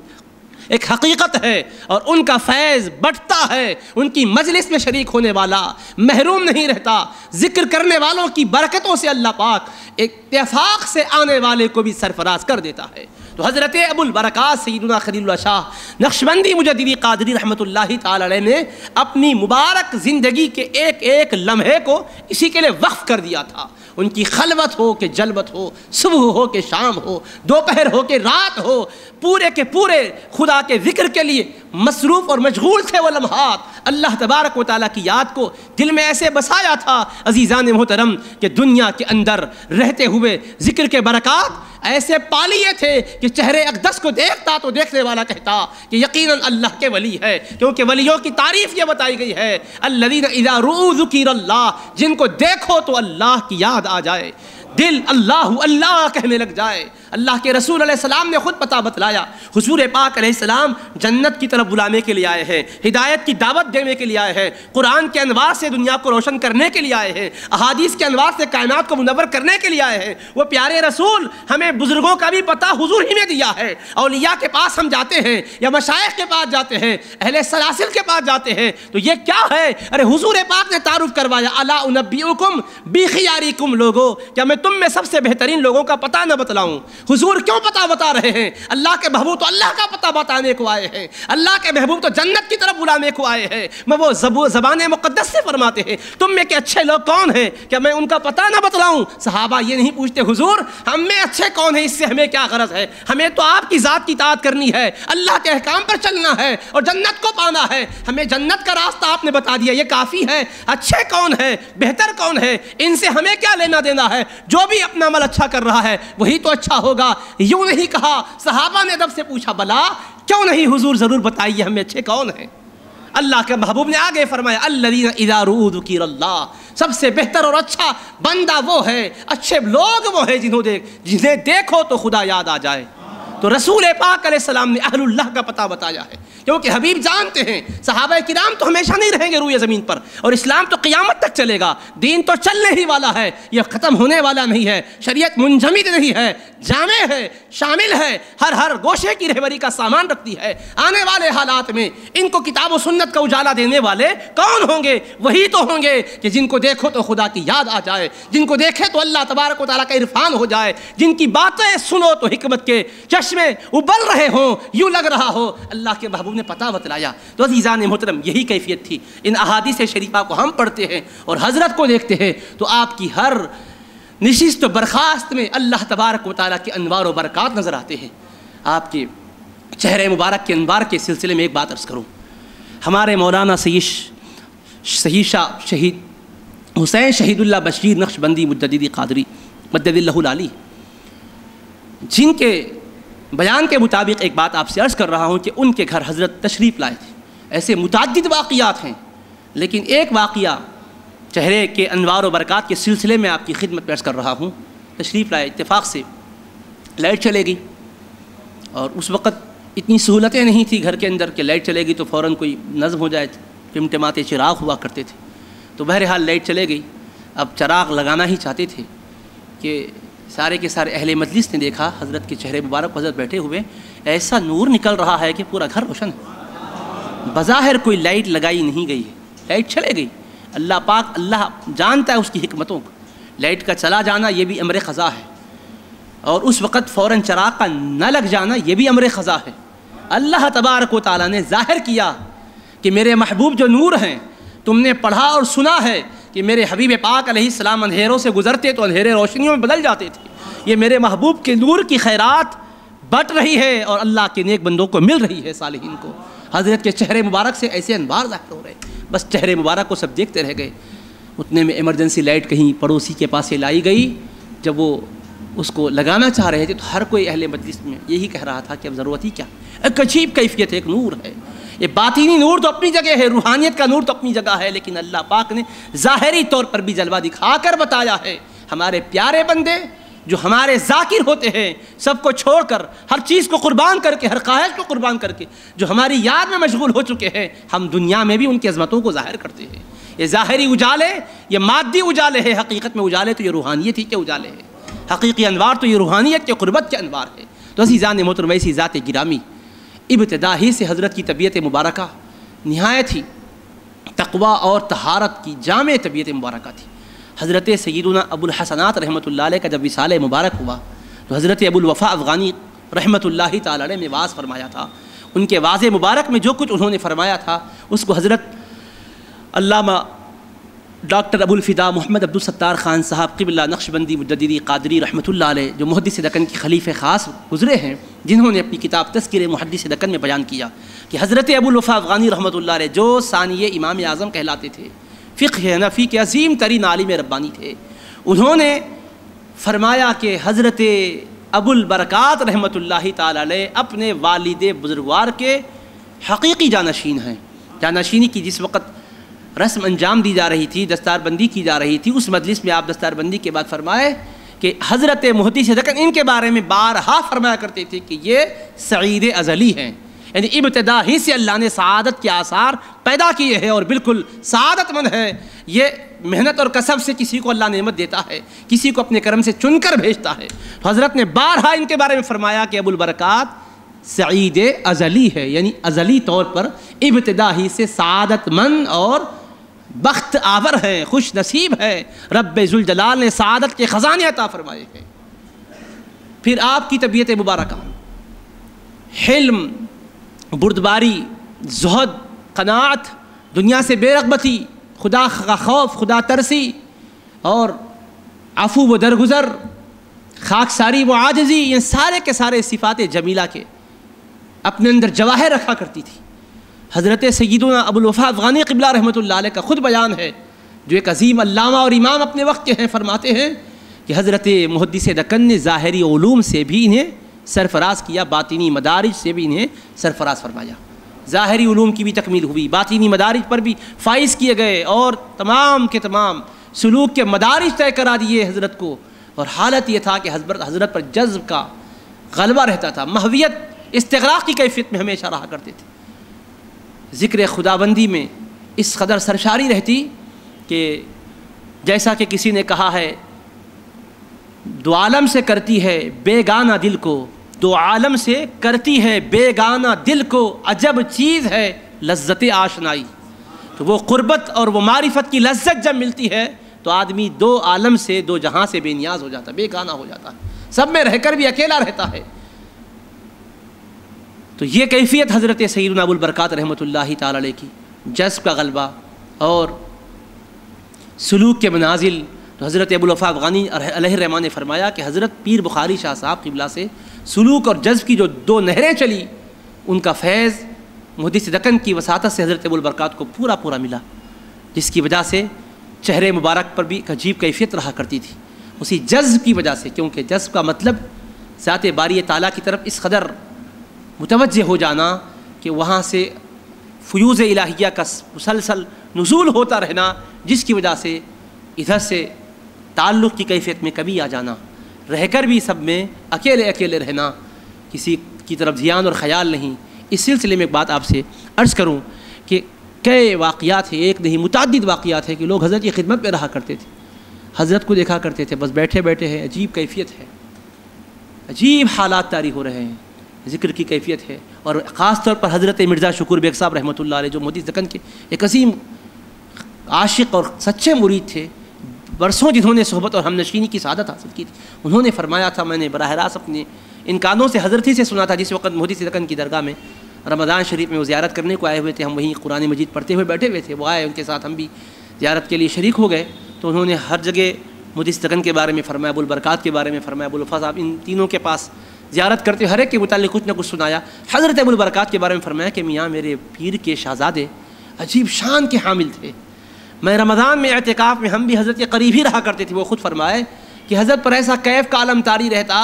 ایک حقیقت ہے اور ان کا فیض بڑھتا ہے، ان کی مجلس میں شریک ہونے والا محروم نہیں رہتا، ذکر کرنے والوں کی برکتوں سے اللہ پاک اتفاق سے آنے والے کو بھی سرفراز کر دیتا ہے۔ تو حضرت ابو البرکات سیدنا خلیل اللہ شاہ نقشبندی مجددی قادری رحمۃ اللہ تعالی علیہ نے اپنی مبارک زندگی کے ایک ایک لمحے کو اسی کے لیے وقف کر دیا تھا۔ ان کی خلوت ہو کہ جلوت ہو، صبح ہو کہ شام ہو، دوپہر ہو کہ رات ہو، پورے کے پورے خدا کے ذکر کے لیے مصروف اور مشغول تھے وہ لمحات۔ اللہ تبارک و تعالیٰ کی یاد کو دل میں ایسے بسایا تھا عزیزان محترم کہ دنیا کے اندر رہتے ہوئے ذکر کے برکات ایسے پالیے تھے کہ چہرے اقدس کو دیکھتا تو دیکھنے والا کہتا کہ یقیناً اللہ کے ولی ہے، کیونکہ ولیوں کی تعریف یہ بتائی گئی ہے الذین اذا رؤوا ذکر اللہ، جن کو دیکھو تو اللہ کی یاد آ جائے، دل اللہ اللہ کہنے لگ جائے۔ اللہ کے رسول علیہ السلام نے خود پتہ بتلایا، حضور پاک علیہ السلام جنت کی طرف بلانے کے لیے آئے ہیں، ہدایت کی دعوت دینے کے لیے آئے ہیں، قرآن کے انوار سے دنیا کو روشن کرنے کے لیے آئے ہیں، احادیث کے انوار سے کائنات کو منور کرنے کے لیے آئے ہیں۔ وہ پیارے رسول ہمیں بزرگوں کا بھی پتہ حضور ہی نے دیا ہے، اولیاء کے پاس ہم جاتے ہیں یا مشائخ کے پاس جاتے ہیں، اہل سلاسل کے پاس جاتے ہیں، تو یہ کیا ہے؟ ارے حضور پاک نے تعارف کروایا، الا انبئکم بخیارکم، لوگوں کیا میں تم میں سب سے بہترین لوگوں کا پتہ نہ بتلاؤں؟ حضور کیوں پتہ بتا رہے ہیں؟ اللہ کے محبوب تو اللہ کا پتہ بتانے کو آئے ہیں، اللہ کے محبوب تو جنت کی طرف بلانے کو آئے ہیں۔ میں وہ زبان مقدس سے فرماتے ہیں تم میں کے اچھے لوگ کون ہیں، کیا میں ان کا پتہ نہ بتلاؤں؟ صحابہ یہ نہیں پوچھتے حضور ہم میں اچھے کون ہیں، اس سے ہمیں کیا غرض ہے، ہمیں تو آپ کی ذات کی اطاعت کرنی ہے، اللہ کے احکام پر چلنا ہے اور جنت کو پانا ہے، ہمیں جنت کا راستہ آپ نے بتا دیا، یہ کافی ہے۔ اچھے کون ہیں، بہتر کون ہے، ان سے ہمیں کیا لینا دینا ہے؟ جو بھی اپنا عمل اچھا کر رہا ہے وہی تو اچھا ہوگا۔ یوں نہیں کہا، صحابہ نے ادب سے پوچھا بلا کیوں نہیں حضور ضرور بتائیے ہمیں اچھے کون ہیں۔ اللہ کے محبوب نے آگے فرمایا الذین اذا رؤوا ذکر اللہ، سب سے بہتر اور اچھا بندہ وہ ہے، اچھے لوگ وہ ہیں جنہیں دیکھو تو خدا یاد آ جائے۔ تو رسول پاک علیہ السلام نے اہل اللہ کا پتہ بتایا ہے، کیونکہ حبیب جانتے ہیں صحابہ کرام تو ہمیشہ نہیں رہیں گے روئے زمین پر، اور اسلام تو قیامت تک چلے گا، دین تو چلنے ہی والا ہے، یہ ختم ہونے والا نہیں ہے، شریعت منجمد نہیں ہے، جامع ہے، شامل ہے، ہر گوشے کی رہبری کا سامان رکھتی ہے۔ آنے والے حالات میں ان کو کتاب و سنت کا اجالا دینے والے کون ہوں گے؟ وہی تو ہوں گے کہ جن کو دیکھو تو خدا کی یاد آ جائے، جن کو دیکھے تو اللہ تبارک و تعالیٰ کا عرفان ہو جائے، جن کی باتیں سنو تو حکمت کے چشمے ابل رہے ہوں، یوں لگ رہا ہو اللہ کے محبوب نے پتہ بتلایا۔ تو عزیزان محترم یہی کیفیت تھی۔ ان احادیث شریفہ کو ہم پڑھتے ہیں اور حضرت کو دیکھتے ہیں تو آپ کی ہر نشست و برخاست میں اللہ تبارک و تعالیٰ کے انوار و برکات نظر آتے ہیں۔ آپ کے چہرے مبارک کے انوار کے سلسلے میں ایک بات عرض کروں، ہمارے مولانا سید شہید حسین شہید اللہ بشیر نقشبندی مجددی قادری مدد اللہ العالی، جن کے بیان کے مطابق ایک بات آپ سے عرض کر رہا ہوں کہ ان کے گھر حضرت تشریف لائے تھے۔ ایسے متعدد واقعات ہیں، لیکن ایک واقعہ چہرے کے انوار و برکات کے سلسلے میں آپ کی خدمت پیش کر رہا ہوں۔ تشریف لائے، اتفاق سے لائٹ چلے گئی، اور اس وقت اتنی سہولتیں نہیں تھی گھر کے اندر کہ لائٹ چلے گی تو فوراً کوئی نظم ہو جائے، ٹمٹماتے چراغ ہوا کرتے تھے۔ تو بہرحال لائٹ چلے گئی، اب چراغ لگانا ہی چاہتے تھے کہ سارے کے سارے اہل مجلس نے دیکھا حضرت کے چہرے مبارک حضرت بیٹھے ہوئے، ایسا نور نکل رہا ہے کہ پورا گھر روشن ہے۔ بظاہر کوئی لائٹ لگائی نہیں گئی ہے، لائٹ چلے گئی۔ اللہ پاک اللہ جانتا ہے اس کی حکمتوں کو، لائٹ کا چلا جانا یہ بھی امر قضا ہے، اور اس وقت فوراً چراغ کا نہ لگ جانا یہ بھی امر قضا ہے۔ اللہ تبارک و تعالیٰ نے ظاہر کیا کہ میرے محبوب جو نور ہیں، تم نے پڑھا اور سنا ہے کہ میرے حبیب پاک علیہ السلام اندھیروں سے گزرتے تو اندھیرے روشنیوں میں بدل جاتے تھے۔ یہ میرے محبوب کے نور کی خیرات بٹ رہی ہے اور اللہ کے نیک بندوں کو مل رہی ہے، صالحین کو۔ حضرت کے چہرے مبارک سے ایسے انوار ظاہر ہو رہے، بس چہرے مبارک کو سب دیکھتے رہ گئے۔ اتنے میں ایمرجنسی لائٹ کہیں پڑوسی کے پاس سے لائی گئی۔ جب وہ اس کو لگانا چاہ رہے تھے تو ہر کوئی اہل مجلس میں یہی کہہ رہا تھا کہ اب ضرورت ہی کیا، ایک عجیب کیفیت ہے، ایک نور ہے۔ یہ باطینی نور تو اپنی جگہ ہے، روحانیت کا نور تو اپنی جگہ ہے، لیکن اللہ پاک نے ظاہری طور پر بھی جلوہ دکھا کر بتایا ہے ہمارے پیارے بندے جو ہمارے ذاکر ہوتے ہیں، سب کو چھوڑ کر، ہر چیز کو قربان کر کے، ہر خواہش کو قربان کر کے جو ہماری یاد میں مشغول ہو چکے ہیں، ہم دنیا میں بھی ان کی عظمتوں کو ظاہر کرتے ہیں۔ یہ ظاہری اجالے، یہ مادی اجالے ہے، حقیقت میں اجالے تو یہ روحانیت ہی کے اجالے ہیں، حقیقی انوار تو یہ روحانیت کے قربت کے انوار ہے۔ تو عزیزان محترم، ایسی ذات گرامی، ابتدا ہی سے حضرت کی طبیعت مبارکہ نہایت ہی تقویٰ اور طہارت کی جامع طبیعت مبارکہ تھی۔ حضرت سیدنا ابو الحسنات رحمۃ اللہ علیہ کا جب وصال مبارک ہوا تو حضرت ابو الوفا افغانی رحمۃ اللہ تعالی علیہ نے واعظ فرمایا تھا۔ ان کے واعظ مبارک میں جو کچھ انہوں نے فرمایا تھا اس کو حضرت علامہ ڈاکٹر ابو الفدا محمد عبد الستار خان صاحب قبلہ نقشبندی مجددی قادری رحمۃ اللہ علیہ، جو محدث دکن کے خلیفہ خاص گزرے ہیں، جنہوں نے اپنی کتاب تذکرہ محدث دکن میں بیان کیا کہ حضرت ابو الوفا افغانی رحمۃ اللہ علیہ جو ثانی امام اعظم کہلاتے تھے، فقہ حنفی کے عظیم ترین عالم ربانی تھے، انہوں نے فرمایا کہ حضرت ابو البرکات رحمۃ اللہ تعالی علیہ اپنے والد بزرگوار کے حقیقی جانشین ہیں۔ جانشینی کی جس وقت رسم انجام دی جا رہی تھی، دستار بندی کی جا رہی تھی، اس مجلس میں آپ دستار بندی کے بعد فرمائے کہ حضرت محدث دکن ان کے بارے میں بارہا فرمایا کرتے تھے کہ یہ سعید ازلی ہیں، یعنی ابتدا ہی سے اللہ نے سعادت کے آثار پیدا کیے ہیں اور بالکل سعادت مند ہے۔ یہ محنت اور کسب سے کسی کو اللہ نعمت دیتا ہے، کسی کو اپنے کرم سے چن کر بھیجتا ہے۔ تو حضرت نے بارہا ان کے بارے میں فرمایا کہ ابو البرکات سعید ازلی ہے، یعنی ازلی طور پر ابتدا ہی سے سعادت مند اور بخت آور ہے، خوش نصیب ہے، رب ذوالجلال نے سعادت کے خزانے عطا فرمائے ہیں۔ پھر آپ کی طبیعت مبارکہ حلم، بردباری، زہد، قناعت، دنیا سے بے رغبتی، خدا کا خوف، خدا ترسی اور عفو و درگزر، خاکساری و عاجزی، یہ سارے کے سارے صفات جمیلہ کے اپنے اندر جواہر رکھا کرتی تھی۔ حضرت سیدنا ابو الوفا افغانی قبلہ رحمۃ اللہ علیہ کا خود بیان ہے، جو ایک عظیم علامہ اور امام اپنے وقت کے ہیں، فرماتے ہیں کہ حضرت محدث دکن نے ظاہری علوم سے بھی انہیں سرفراز کیا، باطینی مدارج سے بھی انہیں سرفراز فرمایا۔ ظاہری علوم کی بھی تکمیل ہوئی، باطینی مدارج پر بھی فائز کیے گئے اور تمام کے تمام سلوک کے مدارج طے کرا دیے حضرت کو۔ اور حالت یہ تھا کہ حضرت پر جذب کا غلبہ رہتا تھا، محویت، استغراق کی کیفیت میں ہمیشہ رہا کرتے تھے۔ ذکر خداوندی میں اس قدر سرشاری رہتی کہ جیسا کہ کسی نے کہا ہے، دو عالم سے کرتی ہے بیگانہ دل کو، دو عالم سے کرتی ہے بیگانہ دل کو، عجب چیز ہے لذت آشنائی۔ تو وہ قربت اور وہ معرفت کی لذت جب ملتی ہے تو آدمی دو عالم سے، دو جہاں سے بے نیاز ہو جاتا ہے، بیگانہ ہو جاتا ہے، سب میں رہ کر بھی اکیلا رہتا ہے۔ تو یہ کیفیت حضرت سیدنا ابو البرکات رحمۃ اللہ تعالی علیہ کی، جذب کا غلبہ اور سلوک کے منازل۔ تو حضرت ابو الوفا افغانی علیہ الرحمٰن نے فرمایا کہ حضرت پیر بخاری شاہ صاحب قبلہ سے سلوک اور جذب کی جو دو نہریں چلی، ان کا فیض محدث دکن کی وساطت سے حضرت ابوالبرکات کو پورا ملا، جس کی وجہ سے چہرے مبارک پر بھی ایک عجیب کیفیت رہا کرتی تھی، اسی جذب کی وجہ سے، کیونکہ جذب کا مطلب ذات باری تعالیٰ کی طرف اس قدر متوجہ ہو جانا کہ وہاں سے فیوز الہیہ کا مسلسل نزول ہوتا رہنا، جس کی وجہ سے ادھر سے تعلق کی کیفیت میں کمی آ جانا، رہ کر بھی سب میں اکیلے رہنا، کسی کی طرف دھیان اور خیال نہیں۔ اس سلسلے میں ایک بات آپ سے عرض کروں کہ کئی واقعات ہیں، ایک نہیں متعدد واقعات ہیں کہ لوگ حضرت کی خدمت میں رہا کرتے تھے، حضرت کو دیکھا کرتے تھے، بس بیٹھے ہیں، عجیب کیفیت ہے، عجیب حالات طاری ہو رہے ہیں، ذکر کی کیفیت ہے۔ اور خاص طور پر حضرت مرزا شکور بیگ صاحب رحمۃ اللہ علیہ، جو محدث دکن کے ایک عظیم عاشق اور سچے مرید تھے، برسوں جنہوں نے صحبت اور ہمنشینی کی سعادت حاصل کی تھی، انہوں نے فرمایا تھا، میں نے براہ راست اپنے ان کانوں سے حضرت ہی سے سنا تھا، جس وقت محدث دکن کی درگاہ میں رمضان شریف میں وہ زیارت کرنے کو آئے ہوئے تھے، ہم وہیں قرآن مجید پڑھتے ہوئے بیٹھے ہوئے تھے، وہ آئے، ان کے ساتھ ہم بھی زیارت کے لیے شریک ہو گئے، تو انہوں نے ہر جگہ محدث دکن کے بارے میں فرمایا، ابوالبرکات کے بارے میں فرمایا، ابوالوفا صاحب ان تینوں کے پاس زیارت کرتے ہر ایک کے متعلق کچھ نہ کچھ سنایا۔ حضرت ابوالبرکات کے بارے میں فرمایا کہ میاں میرے پیر کے شہزادے عجیب شان کے حامل تھے، میں رمضان میں اعتکاف میں ہم بھی حضرت کے قریب ہی رہا کرتے تھے، وہ خود فرمائے کہ حضرت پر ایسا کیف کا عالم طاری رہتا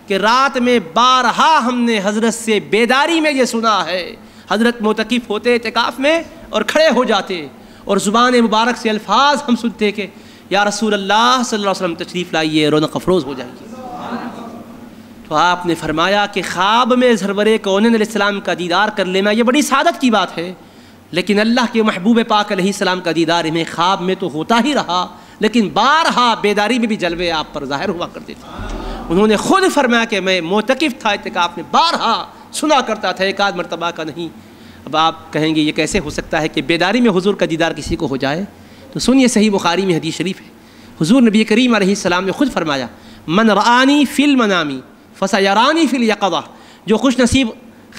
کہ رات میں بارہا ہم نے حضرت سے بیداری میں یہ سنا ہے، حضرت معتکف ہوتے اعتکاف میں اور کھڑے ہو جاتے اور زبان مبارک سے الفاظ ہم سنتے کہ یا رسول اللہ صلی اللہ علیہ وسلم تشریف لائیے، رونق افروز ہو جائیے۔ تو آپ نے فرمایا کہ خواب میں سرور کونین علیہ السلام کا دیدار کر لینا یہ بڑی سعادت کی بات ہے، لیکن اللہ کے محبوب پاک علیہ السلام کا دیدار ہمیں خواب میں تو ہوتا ہی رہا، لیکن بارہا بیداری میں بھی جلوے آپ پر ظاہر ہوا کرتے تھے۔ انہوں نے خود فرمایا کہ میں معتکف تھا اعتکاف میں، بارہا سنا کرتا تھا، ایک آدھ مرتبہ کا نہیں۔ اب آپ کہیں گے یہ کیسے ہو سکتا ہے کہ بیداری میں حضور کا دیدار کسی کو ہو جائے؟ تو سنیے، صحیح بخاری میں حدیث شریف ہے، حضور نبی کریم علیہ السلام نے خود فرمایا، من رآنی فی المنام فسیرانی فی الیقظہ، جو خوش نصیب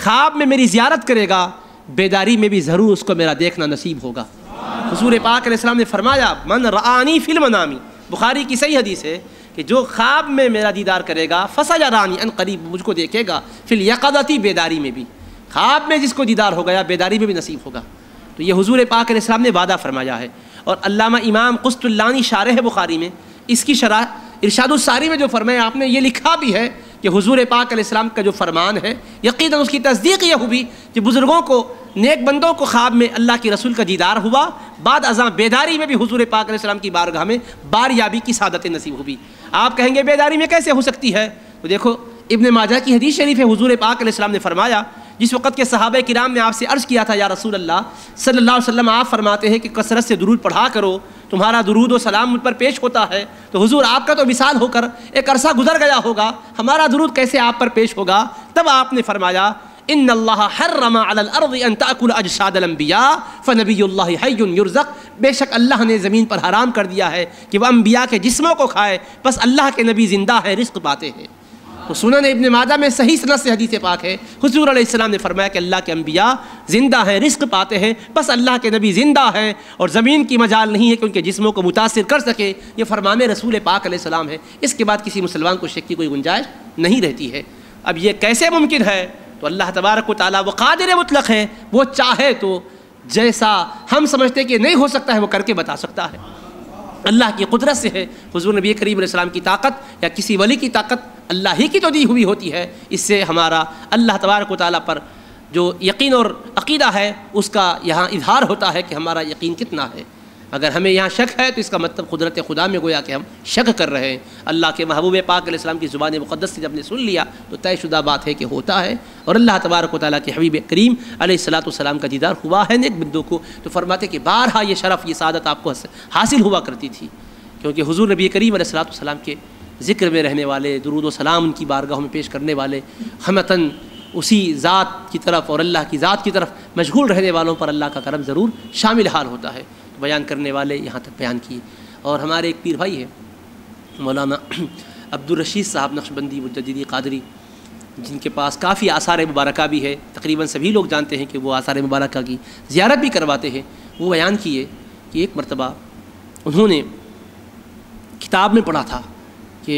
خواب میں میری زیارت کرے گا، بیداری میں بھی ضرور اس کو میرا دیکھنا نصیب ہوگا۔ حضور پاک علیہ السلام نے فرمایا، من رآنی فی المنام، بخاری کی صحیح حدیث ہے کہ جو خواب میں میرا دیدار کرے گا، فسیرانی، ان قریب مجھ کو دیکھے گا، فی الیقظہ، بیداری میں بھی، خواب میں جس کو دیدار ہو گیا بیداری میں بھی نصیب ہوگا۔ تو یہ حضور پاک علیہ السلام نے وعدہ فرمایا ہے۔ اور علامہ امام قسطلانی شارح بخاری میں اس کی شرح ارشاد الساری میں جو فرمایا، آپ نے یہ لکھا بھی ہے کہ حضور پاک علیہ السلام کا جو فرمان ہے، یقیناً اس کی تصدیق یہ ہوئی کہ بزرگوں کو، نیک بندوں کو خواب میں اللہ کے رسول کا دیدار ہوا، بعد ازاں بیداری میں بھی حضور پاک علیہ السلام کی بارگاہ میں باریابی کی سعادت نصیب ہوئی۔ آپ کہیں گے بیداری میں کیسے ہو سکتی ہے؟ تو دیکھو، ابن ماجہ کی حدیث شریف ہے، حضور پاک علیہ السلام نے فرمایا، جس وقت کے صحابہ کرام نے آپ سے عرض کیا تھا، یا رسول اللہ صلی اللہ علیہ وسلم، آپ فرماتے ہیں کہ کثرت سے درود پڑھا کرو، تمہارا درود و سلام مجھ پر پیش ہوتا ہے، تو حضور آپ کا تو وصال ہو کر ایک عرصہ گزر گیا ہوگا، ہمارا درود کیسے آپ پر پیش ہوگا؟ تب آپ نے فرمایا، ان اللہ حرم علی الارض ان تاکل اجساد الانبیاء فنبی اللہ حی یرزق، بے شک اللہ نے زمین پر حرام کر دیا ہے کہ وہ انبیاء کے جسموں کو کھائے، بس اللہ کے نبی زندہ ہے، رزق پاتے ہیں۔ تو سنن ابن ماجہ میں صحیح سند سے حدیث پاک ہے، حضور علیہ السلام نے فرمایا کہ اللہ کے انبیاء زندہ ہیں، رزق پاتے ہیں، بس اللہ کے نبی زندہ ہیں، اور زمین کی مجال نہیں ہے کہ ان کے جسموں کو متاثر کر سکے۔ یہ فرمان رسول پاک علیہ السلام ہے، اس کے بعد کسی مسلمان کو شک کی کوئی گنجائش نہیں رہتی ہے۔ اب یہ کیسے ممکن ہے؟ تو اللہ تبارک و تعالیٰ وہ قادر مطلق ہے، وہ چاہے تو جیسا ہم سمجھتے کہ نہیں ہو سکتا ہے وہ کر کے بتا سکتا ہے، اللہ کی قدرت سے ہے۔ حضور نبی کریم علیہ السلام کی طاقت یا کسی ولی کی طاقت اللہ ہی کی تو دی ہوئی ہوتی ہے، اس سے ہمارا اللہ تبارک و تعالیٰ پر جو یقین اور عقیدہ ہے اس کا یہاں اظہار ہوتا ہے کہ ہمارا یقین کتنا ہے۔ اگر ہمیں یہاں شک ہے تو اس کا مطلب قدرت خدا میں گویا کہ ہم شک کر رہے ہیں۔ اللہ کے محبوب پاک علیہ السلام کی زبان مقدس سے جب نے سن لیا تو طے شدہ بات ہے کہ ہوتا ہے، اور اللہ تبارک و تعالیٰ کے حبیب کریم علیہ السلام کا دیدار ہوا ہے نیک بندوں کو، تو فرماتے کہ بارہا یہ شرف، یہ سعادت آپ کو حاصل ہوا کرتی تھی، کیونکہ حضور نبی کریم علیہ السلام کے ذکر میں رہنے والے، درود و سلام ان کی بارگاہوں میں پیش کرنے والے، ہمتاً اسی ذات کی طرف اور اللہ کی ذات کی طرف مشغول رہنے والوں پر اللہ کا کرم ضرور شامل حال ہوتا ہے۔ بیان کرنے والے یہاں تک بیان کیے۔ اور ہمارے ایک پیر بھائی ہے مولانا عبدالرشید صاحب نقشبندی مجددی قادری، جن کے پاس کافی آثار مبارکہ بھی ہے، تقریباً سبھی لوگ جانتے ہیں کہ وہ آثار مبارکہ کی زیارت بھی کرواتے ہیں۔ وہ بیان کیے کہ ایک مرتبہ انہوں نے کتاب میں پڑھا تھا کہ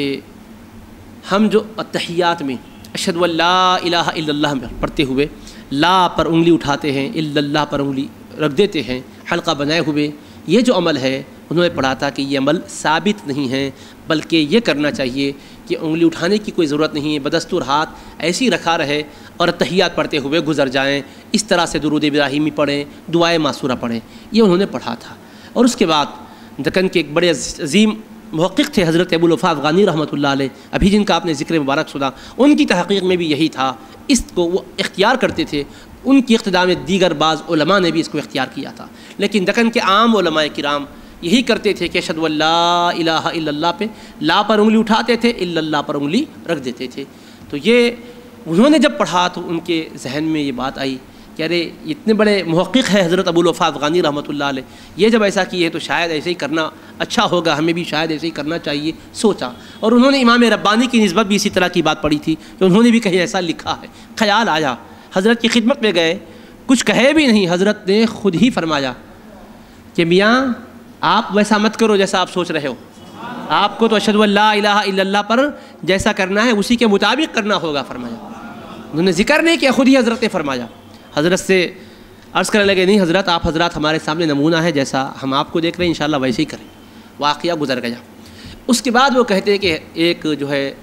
ہم جو التحیات میں اشہد ان لا الہ الا اللہ میں پڑھتے ہوئے لا پر انگلی اٹھاتے ہیں، الا اللہ پر انگلی رکھ دیتے ہیں حلقہ بنائے ہوئے، یہ جو عمل ہے انہوں نے پڑھا تھا کہ یہ عمل ثابت نہیں ہے، بلکہ یہ کرنا چاہیے کہ انگلی اٹھانے کی کوئی ضرورت نہیں ہے، بدستور ہاتھ ایسے ہی رکھا رہے اور تحیات پڑھتے ہوئے گزر جائیں، اس طرح سے درود ابراہیمی پڑھیں، دعائے معصورہ پڑھیں، یہ انہوں نے پڑھا تھا۔ اور اس کے بعد دکن کے ایک بڑے عظیم محقق تھے حضرت ابو الوفا افغانی رحمۃ اللہ علیہ، ابھی جن کا آپ نے ذکر مبارک سنا، ان کی تحقیق میں بھی یہی تھا، اس کو وہ اختیار کرتے تھے، ان کی اقتداء میں دیگر بعض علماء نے بھی اس کو اختیار کیا تھا، لیکن دکن کے عام علماء کرام یہی کرتے تھے کہ اشہد ان لا الہ الا اللہ پہ لا پر انگلی اٹھاتے تھے، الا اللہ پر انگلی رکھ دیتے تھے۔ تو یہ انہوں نے جب پڑھا تو ان کے ذہن میں یہ بات آئی کہ ارے اتنے بڑے محقق ہے حضرت ابو الوفا افغانی رحمۃ اللہ علیہ، یہ جب ایسا کیے تو شاید ایسے ہی کرنا اچھا ہوگا، ہمیں بھی شاید ایسے ہی کرنا چاہیے، سوچا۔ اور انہوں نے امام ربانی کی نسبت بھی اسی طرح کی بات پڑھی تھی کہ انہوں نے بھی کہیں ایسا لکھا ہے، خیال آیا، حضرت کی خدمت میں گئے، کچھ کہے بھی نہیں، حضرت نے خود ہی فرمایا کہ میاں آپ ویسا مت کرو جیسا آپ سوچ رہے ہو، آپ کو تو اشہد ان لا الہ الا اللہ پر جیسا کرنا ہے اسی کے مطابق کرنا ہوگا، فرمایا۔ انہوں نے ذکر نہیں کیا، خود ہی حضرت نے فرمایا۔ حضرت سے عرض کرنے لگے نہیں حضرت آپ حضرات ہمارے سامنے نمونہ ہے، جیسا ہم آپ کو دیکھ رہے ہیں انشاءاللہ ویسے ہی کریں۔ واقعہ گزر گیا۔ اس کے بعد وہ کہتے ہیں کہ ایک جو ہے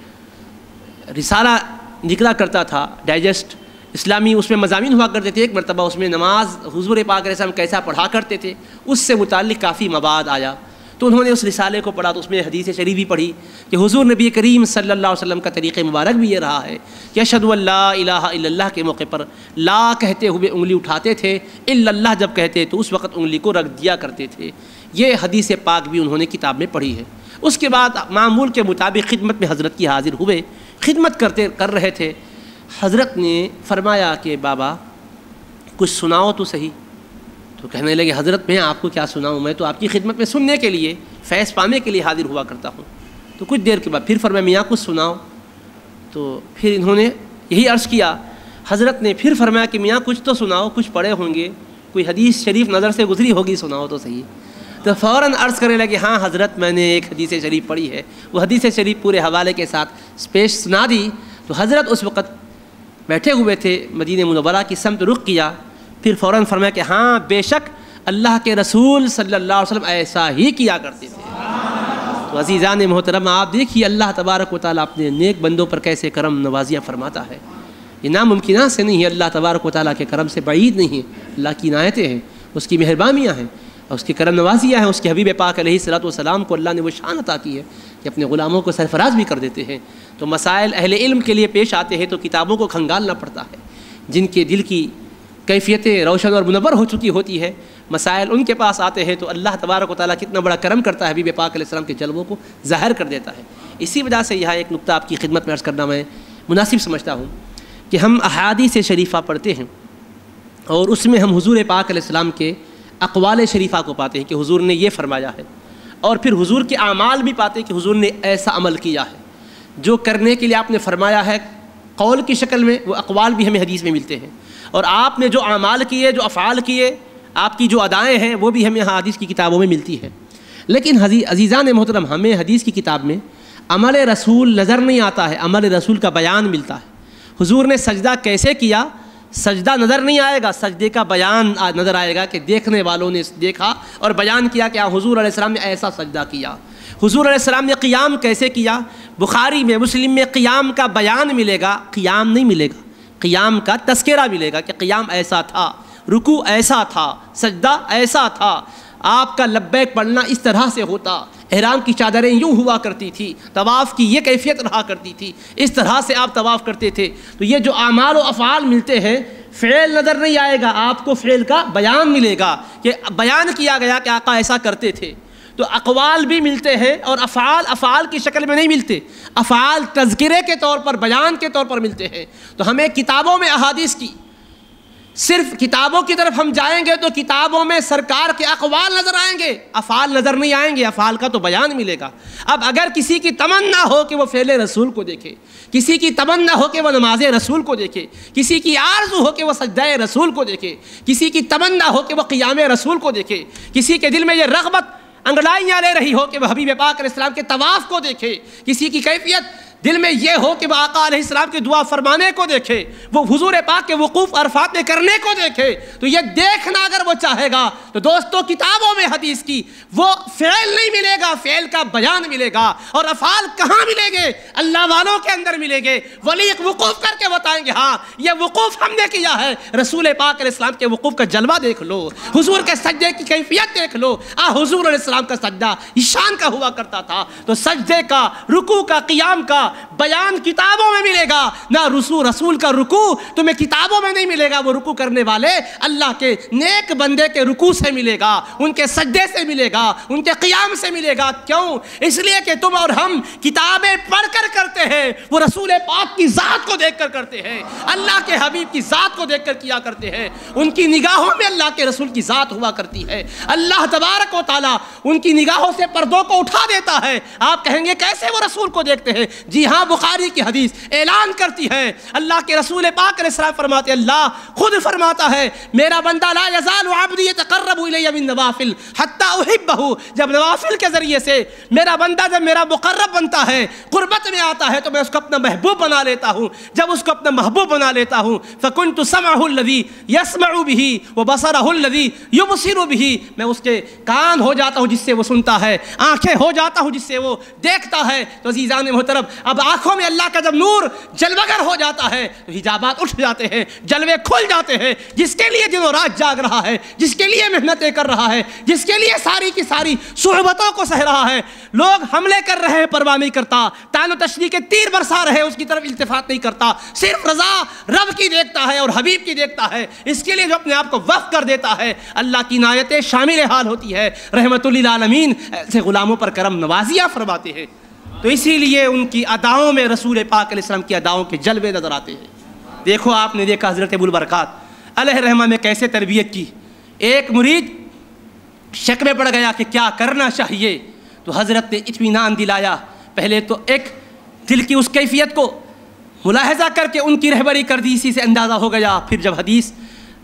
رسالہ نکلا کرتا تھا ڈائجسٹ اسلامی، اس میں مضامین ہوا کرتے تھے، ایک مرتبہ اس میں نماز حضور پاک علیہ السلام کیسا پڑھا کرتے تھے اس سے متعلق کافی مواد آیا، تو انہوں نے اس رسالے کو پڑھا تو اس میں حدیث شریف بھی پڑھی کہ حضور نبی کریم صلی اللہ علیہ وسلم کا طریقہ مبارک بھی یہ رہا ہے کہ اشہد ان لا الہ الا اللہ کے موقع پر لا کہتے ہوئے انگلی اٹھاتے تھے، الا اللہ جب کہتے تو اس وقت انگلی کو رکھ دیا کرتے تھے۔ یہ حدیث پاک بھی انہوں نے کتاب میں پڑھی ہے۔ اس کے بعد معمول کے مطابق خدمت میں حضرت کی حاضر ہوئے، خدمت کر رہے تھے۔ حضرت نے فرمایا کہ بابا کچھ سناؤ تو صحیح۔ تو کہنے لگے حضرت میں آپ کو کیا سناؤں، میں تو آپ کی خدمت میں سننے کے لیے، فیض پانے کے لیے حاضر ہوا کرتا ہوں۔ تو کچھ دیر کے بعد پھر فرمایا میاں کچھ سناؤ، تو پھر انہوں نے یہی عرض کیا۔ حضرت نے پھر فرمایا کہ میاں کچھ تو سناؤ، کچھ پڑھے ہوں گے، کوئی حدیث شریف نظر سے گزری ہوگی، سناؤ تو صحیح۔ تو فوراً عرض کرنے لگے ہاں حضرت میں نے ایک حدیث شریف پڑھی ہے، وہ حدیث شریف پورے حوالے کے ساتھ پیش سنا دی۔ تو حضرت اس وقت بیٹھے ہوئے تھے، مدینہ منورہ کی سمت رخ کیا، پھر فوراً فرمایا کہ ہاں بے شک اللہ کے رسول صلی اللہ علیہ وسلم ایسا ہی کیا کرتے تھے۔ تو عزیزان محترم آپ دیکھیے اللہ تبارک و تعالیٰ اپنے نیک بندوں پر کیسے کرم نوازیاں فرماتا ہے، یہ ناممکنات سے نہیں ہے، اللہ تبارک و تعالیٰ کے کرم سے بعید نہیں ہے، اللہ کی عنایتیں ہیں، اس کی مہربانیاں ہیں، اور اس کی کرم نوازیاں ہیں۔ اس کے حبیب پاک علیہ الصلوۃ والسلام کو اللہ نے وہ شان عطا کی ہے کہ اپنے غلاموں کو سرفراز بھی کر دیتے ہیں۔ تو مسائل اہل علم کے لیے پیش آتے ہیں تو کتابوں کو کھنگالنا پڑتا ہے، جن کے دل کی کیفیتیں روشن اور منور ہو چکی ہوتی ہے، مسائل ان کے پاس آتے ہیں تو اللہ تبارک و تعالیٰ کتنا بڑا کرم کرتا ہے، حبیب پاک علیہ السلام کے جلووں کو ظاہر کر دیتا ہے۔ اسی وجہ سے یہاں ایک نقطہ آپ کی خدمت میں عرض کرنا میں مناسب سمجھتا ہوں کہ ہم احادیث شریفہ پڑھتے ہیں اور اس میں ہم حضور پاک علیہ السلام کے اقوال شریفہ کو پاتے ہیں کہ حضور نے یہ فرمایا ہے، اور پھر حضور کے اعمال بھی پاتے ہیں کہ حضور نے ایسا عمل کیا ہے جو کرنے کے لیے آپ نے فرمایا ہے قول کی شکل میں، وہ اقوال بھی ہمیں حدیث میں ملتے ہیں، اور آپ نے جو اعمال کیے، جو افعال کیے، آپ کی جو ادائیں ہیں وہ بھی ہمیں حدیث کی کتابوں میں ملتی ہے۔ لیکن عزیزان محترم ہمیں حدیث کی کتاب میں عمل رسول نظر نہیں آتا ہے، عمل رسول کا بیان ملتا ہے۔ حضور نے سجدہ کیسے کیا، سجدہ نظر نہیں آئے گا، سجدے کا بیان نظر آئے گا کہ دیکھنے والوں نے دیکھا اور بیان کیا کہ حضور علیہ السلام نے ایسا سجدہ کیا۔ حضور علیہ السلام نے قیام کیسے کیا، بخاری میں مسلم میں قیام کا بیان ملے گا، قیام نہیں ملے گا، قیام کا تذکرہ ملے گا کہ قیام ایسا تھا، رکوع ایسا تھا، سجدہ ایسا تھا، آپ کا لبیک پڑھنا اس طرح سے ہوتا، احرام کی چادریں یوں ہوا کرتی تھی، طواف کی یہ کیفیت رہا کرتی تھی، اس طرح سے آپ طواف کرتے تھے۔ تو یہ جو اعمال و افعال ملتے ہیں، فعل نظر نہیں آئے گا، آپ کو فعل کا بیان ملے گا کہ بیان کیا گیا کہ آقا ایسا کرتے تھے۔ تو اقوال بھی ملتے ہیں اور افعال کی شکل میں نہیں ملتے، افعال تذکرے کے طور پر، بیان کے طور پر ملتے ہیں۔ تو ہمیں کتابوں میں احادیث کی، صرف کتابوں کی طرف ہم جائیں گے تو کتابوں میں سرکار کے اقوال نظر آئیں گے، افعال نظر نہیں آئیں گے، افعال کا تو بیان ملے گا۔ اب اگر کسی کی تمنا ہو کہ وہ فعل رسول کو دیکھے، کسی کی تمنا ہو کہ وہ نماز رسول کو دیکھے، کسی کی آرزو ہو کہ وہ سجدہ رسول کو دیکھے، کسی کی تمنا ہو کہ وہ قیام رسول کو دیکھے، کسی کے دل میں یہ رغبت انگڑائیاں لے رہی ہو کہ وہ حبیب پاک علیہ السلام کے طواف کو دیکھے، کسی کی کیفیت دل میں یہ ہو کہ وہ آقا علیہ السلام کی دعا فرمانے کو دیکھے، وہ حضور پاک کے وقوف عرفات میں کرنے کو دیکھے، تو یہ دیکھنا اگر وہ چاہے گا تو دوستو کتابوں میں حدیث کی وہ فعل نہیں ملے گا، فعل کا بیان ملے گا۔ اور افعال کہاں ملیں گے؟ اللہ والوں کے اندر ملیں گے۔ ولی وقوف کر کے بتائیں گے ہاں یہ وقوف ہم نے کیا ہے۔ رسول پاک علیہ السلام کے وقوف کا جلوہ دیکھ لو، حضور کے سجدے کی کیفیت دیکھ لو۔ حضور علیہ السلام کا سجدہ شان کا ہوا کرتا تھا، تو سجدے کا، رکوع کا، قیام کا بیان کتابوں میں ملے گا۔ نہ رسول کا رکوع تمہیں کتابوں میں نہیں ملے گا، وہ رکوع کرنے والے اللہ کے نیک بندے کے رکوع سے ملے گا، ان کے سجدے سے ملے گا، ان کے قیام سے ملے گا۔ کیوں؟ اس لیے کہ تم اور ہم کتابیں پڑھ کر کرتے ہیں، وہ رسول پاک کی ذات کو دیکھ کر کرتے ہیں، اللہ کے حبیب کی ذات کو دیکھ کر کیا کرتے ہیں۔ ان کی نگاہوں میں اللہ کے رسول کی ذات ہوا کرتی ہے۔ اللہ تبارک و تعالیٰ ان کی نگاہوں سے پردوں کو اٹھا دیتا ہے۔ آپ کہیں گے کیسے وہ رسول کو دیکھتے ہیں؟ جی ہاں، بخاری کی حدیث اعلان کرتی ہے، اللہ کے رسول پاک علیہ السلام فرماتے ہیں، اللہ خود فرماتا ہے میرا بندہ لا یزال عبدی یتقرب الی بالنوافل حتی احبہ، جب نوافل کے ذریعے سے میرا بندہ جب میرا مقرب بنتا ہے، قربت میں آتا ہے، تو میں اس کو اپنا محبوب بنا لیتا ہوں۔ جب اس کو اپنا محبوب بنا لیتا ہوں فکنت سمعہ الذی یسمع بہ وبصرہ الذی یبصر بہ، میں اس کے کان ہو جاتا ہوں جس سے وہ سنتا ہے، آنکھیں ہو جاتا ہوں جس سے وہ دیکھتا ہے۔ تو عزیزان محترم، اب آنکھوں میں اللہ کا جب نور جلوگر ہو جاتا ہے تو حجابات اٹھ جاتے ہیں، جلوے کھل جاتے ہیں۔ جس کے لیے دن و رات جاگ رہا ہے، جس کے لیے محنتیں کر رہا ہے، جس کے لیے ساری کی ساری صعوبتوں کو سہ رہا ہے، لوگ حملے کر رہے ہیں پرواہ نہیں کرتا، طعن و تشنیع کے تیر برسا رہے اس کی طرف التفات نہیں کرتا، صرف رضا رب کی دیکھتا ہے اور حبیب کی دیکھتا ہے۔ اس کے لیے جو اپنے آپ کو وقف کر دیتا ہے، اللہ کی عنایتیں شامل حال ہوتی ہے۔ رحمت للعالمین ایسے غلاموں پر کرم نوازیاں فرماتے ہیں۔ تو اسی لیے ان کی اداؤں میں رسول پاک علیہ السلام کی اداؤں کے جلوے نظر آتے ہیں۔ دیکھو، آپ نے دیکھا حضرت ابوالبرکات علیہ الرحمہ میں کیسے تربیت کی۔ ایک مرید شک میں پڑ گیا کہ کیا کرنا چاہیے، تو حضرت نے اطمینان دلایا۔ پہلے تو ایک دل کی اس کیفیت کو ملاحظہ کر کے ان کی رہبری کر دی، اسی سے اندازہ ہو گیا۔ پھر جب حدیث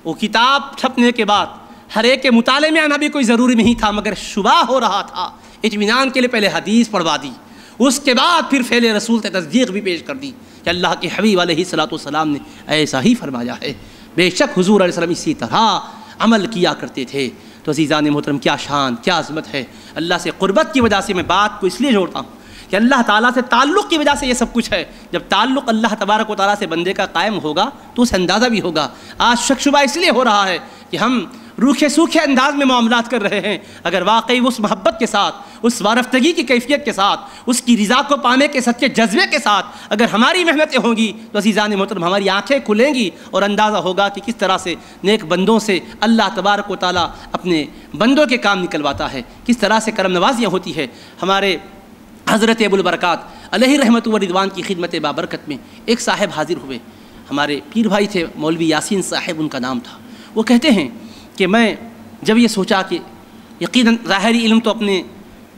وہ کتاب چھپنے کے بعد ہر ایک کے مطالعے میں آنا بھی کوئی ضروری نہیں تھا، مگر شبہ ہو رہا تھا، اطمینان کے لیے پہلے حدیث پڑھوا دی، اس کے بعد پھر فعل رسول سے تصدیق بھی پیش کر دی کہ اللہ کے حبیب علیہ السلام نے ایسا ہی فرمایا ہے۔ بے شک حضور علیہ السلام اسی طرح عمل کیا کرتے تھے۔ تو عزیزان محترم، کیا شان، کیا عظمت ہے۔ اللہ سے قربت کی وجہ سے میں بات کو اس لیے جوڑتا ہوں کہ اللہ تعالیٰ سے تعلق کی وجہ سے یہ سب کچھ ہے۔ جب تعلق اللہ تبارک و تعالیٰ سے بندے کا قائم ہوگا تو اسے اندازہ بھی ہوگا۔ آج شک شبہ اس لیے ہو رہا ہے کہ ہم روکھے سوکھے انداز میں معاملات کر رہے ہیں۔ اگر واقعی اس محبت کے ساتھ، اس وارفتگی کی کیفیت کے ساتھ، اس کی رضا کو پانے کے سچے جذبے کے ساتھ اگر ہماری محنتیں ہوں گی تو عزیزان محترم ہماری آنکھیں کھلیں گی اور اندازہ ہوگا کہ کس طرح سے نیک بندوں سے اللہ تبارک و تعالیٰ اپنے بندوں کے کام نکلواتا ہے، کس طرح سے کرم نوازیاں ہوتی ہے۔ ہمارے حضرت ابوالبرکات علیہ رحمت و رضوان کی خدمت بابرکت میں ایک صاحب حاضر ہوئے، ہمارے پیر بھائی تھے، مولوی یاسین صاحب ان کا نام تھا۔ وہ کہتے ہیں کہ میں جب یہ سوچا کہ یقیناً ظاہری علم تو اپنے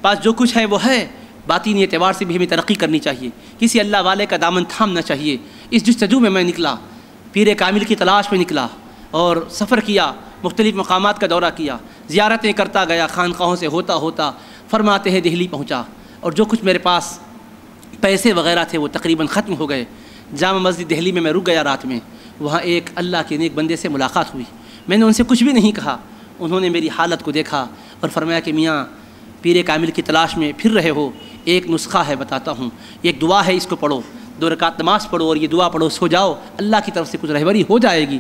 پاس جو کچھ ہے وہ ہے، باطینی اعتبار سے بھی ہمیں ترقی کرنی چاہیے، کسی اللہ والے کا دامن تھامنا چاہیے۔ اس جستجو میں نکلا، پیر کامل کی تلاش میں نکلا اور سفر کیا، مختلف مقامات کا دورہ کیا، زیارتیں کرتا گیا، خانقاہوں سے ہوتا ہوتا فرماتے ہیں دہلی پہنچا، اور جو کچھ میرے پاس پیسے وغیرہ تھے وہ تقریباً ختم ہو گئے۔ جامع مسجد دہلی میں رک گیا رات میں، وہاں ایک اللہ کے نیک بندے سے ملاقات ہوئی۔ میں نے ان سے کچھ بھی نہیں کہا، انہوں نے میری حالت کو دیکھا اور فرمایا کہ میاں پیر کامل کی تلاش میں پھر رہے ہو، ایک نسخہ ہے بتاتا ہوں، ایک دعا ہے، اس کو پڑھو، 2 رکعت نماز پڑھو اور یہ دعا پڑھو، سو جاؤ، اللہ کی طرف سے کچھ رہبری ہو جائے گی،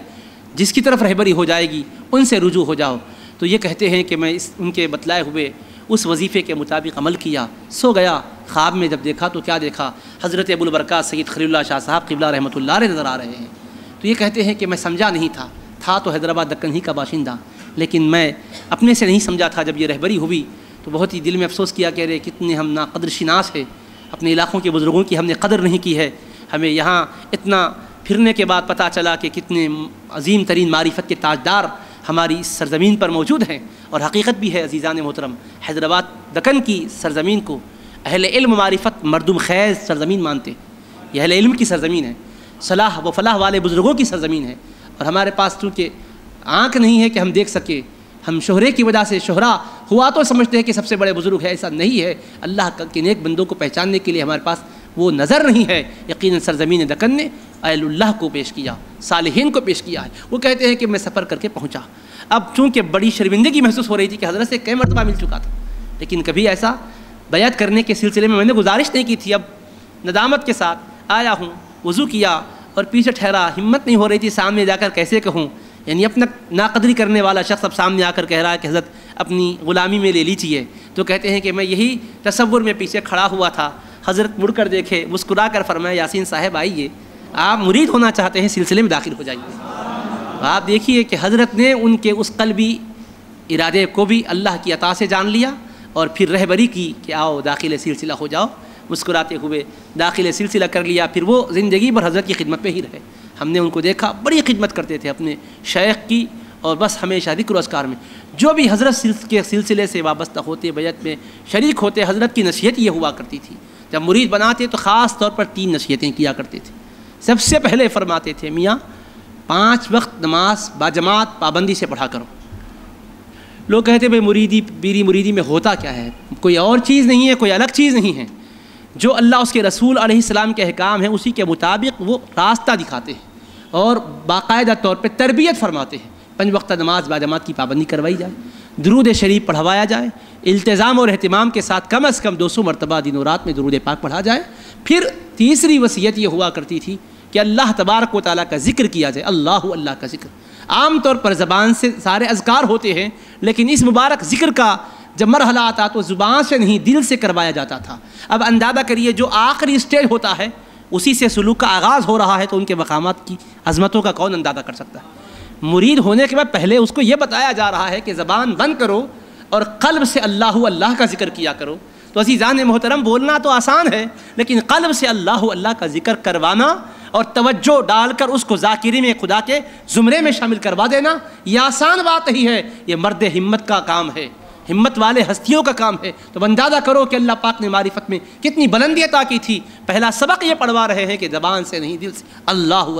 جس کی طرف رہبری ہو جائے گی ان سے رجوع ہو جاؤ۔ تو یہ کہتے ہیں کہ میں ان کے بتلائے ہوئے اس وظیفے کے مطابق عمل کیا، سو گیا۔ خواب میں جب دیکھا تو کیا دیکھا، حضرت ابوالبرکات سید خلیل اللہ شاہ صاحب قبلہ رحمۃ اللہ علیہ نظر آ رہے ہیں۔ تو یہ کہتے ہیں کہ میں سمجھا نہیں تھا تو حیدرآباد دکن ہی کا باشندہ، لیکن میں اپنے سے نہیں سمجھا تھا۔ جب یہ رہبری ہوئی تو بہت ہی دل میں افسوس کیا کہ کتنے ہم ناقدر شناس ہیں، اپنے علاقوں کے بزرگوں کی ہم نے قدر نہیں کی ہے۔ ہمیں یہاں اتنا پھرنے کے بعد پتہ چلا کہ کتنے عظیم ترین معرفت کے تاجدار ہماری اس سرزمین پر موجود ہیں، اور حقیقت بھی ہے عزیزان محترم، حیدرآباد دکن کی سرزمین کو اہل علم معرفت مردم خیز سرزمین مانتے، یہ اہل علم کی سرزمین ہے، صلاح و فلاح والے بزرگوں کی سرزمین ہے۔ اور ہمارے پاس چونکہ آنکھ نہیں ہے کہ ہم دیکھ سکے، ہم شہرے کی وجہ سے شہرا ہوا تو سمجھتے ہیں کہ سب سے بڑے بزرگ ہے، ایسا نہیں ہے۔ اللہ کے نیک بندوں کو پہچاننے کے لیے ہمارے پاس وہ نظر نہیں ہے، یقیناً سرزمین دکن نے اہل اللہ کو پیش کیا، صالحین کو پیش کیا ہے۔ وہ کہتے ہیں کہ میں سفر کر کے پہنچا، اب چونکہ بڑی شرمندگی محسوس ہو رہی تھی کہ حضرت سے کئی مرتبہ مل چکا تھا، لیکن کبھی ایسا بیعت کرنے کے سلسلے میں نے گزارش نہیں کی تھی۔ اب ندامت کے ساتھ آیا ہوں، وضو کیا اور پیچھے ٹھہرا، ہمت نہیں ہو رہی تھی سامنے جا کر کیسے کہوں، یعنی اپنا ناقدری کرنے والا شخص اب سامنے آ کر کہہ رہا ہے کہ حضرت اپنی غلامی میں لے لیجیے، تو کہتے ہیں کہ میں یہی تصور میں پیچھے کھڑا ہوا تھا، حضرت مڑ کر دیکھے، مسکرا کر فرمایا یاسین صاحب آئیے، آپ مرید ہونا چاہتے ہیں سلسلے میں داخل ہو جائیے۔ آپ دیکھیے کہ حضرت نے ان کے اس قلبی ارادے کو بھی اللہ کی عطا سے جان لیا اور پھر رہبری کی کہ آؤ داخل سلسلہ ہو جاؤ، مسکراتے ہوئے داخل سلسلہ کر لیا۔ پھر وہ زندگی بھر حضرت کی خدمت پہ ہی رہے، ہم نے ان کو دیکھا بڑی خدمت کرتے تھے اپنے شیخ کی، اور بس ہمیشہ ذکر و اذکار میں جو بھی حضرت کے سلسلے سے وابستہ ہوتے، بیعت میں شریک ہوتے، حضرت کی نصیحت یہ ہوا کرتی تھی۔ جب مرید بناتے تو خاص طور پر 3 نصیحتیں کیا کرتے تھے۔ سب سے پہلے فرماتے تھے میاں 5 وقت نماز باجماعت پابندی سے پڑھا کرو۔ لوگ کہتے بھائی مریدی پیری مریدی میں ہوتا کیا ہے؟ کوئی اور چیز نہیں ہے، کوئی الگ چیز نہیں ہے، جو اللہ اس کے رسول علیہ السلام کے احکام ہیں اسی کے مطابق وہ راستہ دکھاتے ہیں اور باقاعدہ طور پہ تربیت فرماتے ہیں۔ 5 وقت نماز باجماعت کی پابندی کروائی جائے، درود شریف پڑھوایا جائے، التزام اور اہتمام کے ساتھ کم از کم 200 مرتبہ دن و رات میں درود پاک پڑھا جائے۔ پھر تیسری وصیت یہ ہوا کرتی تھی کہ اللہ تبارک و تعالیٰ کا ذکر کیا جائے، اللہ کا ذکر۔ عام طور پر زبان سے سارے اذکار ہوتے ہیں، لیکن اس مبارک ذکر کا جب مرحلہ آتا تو زبان سے نہیں دل سے کروایا جاتا تھا۔ اب اندازہ کریے جو آخری اسٹیج ہوتا ہے اسی سے سلوک کا آغاز ہو رہا ہے، تو ان کے مقامات کی عظمتوں کا کون اندازہ کر سکتا ہے؟ مرید ہونے کے بعد پہلے اس کو یہ بتایا جا رہا ہے کہ زبان بند کرو اور قلب سے اللہ کا ذکر کیا کرو۔ تو عزیزان محترم بولنا تو آسان ہے، لیکن قلب سے اللہ کا ذکر کروانا اور توجہ ڈال کر اس کو ذاکری میں خدا کے زمرے میں شامل کروا دینا یہ آسان بات نہیں ہے، یہ مرد ہمت کا کام ہے، ہمت والے ہستیوں کا کام ہے۔ تو اندازہ کرو کہ اللہ پاک نے معرفت میں کتنی بلندی عطا کی تھی۔ پہلا سبق یہ پڑھوا رہے ہیں کہ زبان سے نہیں دل سے اللہ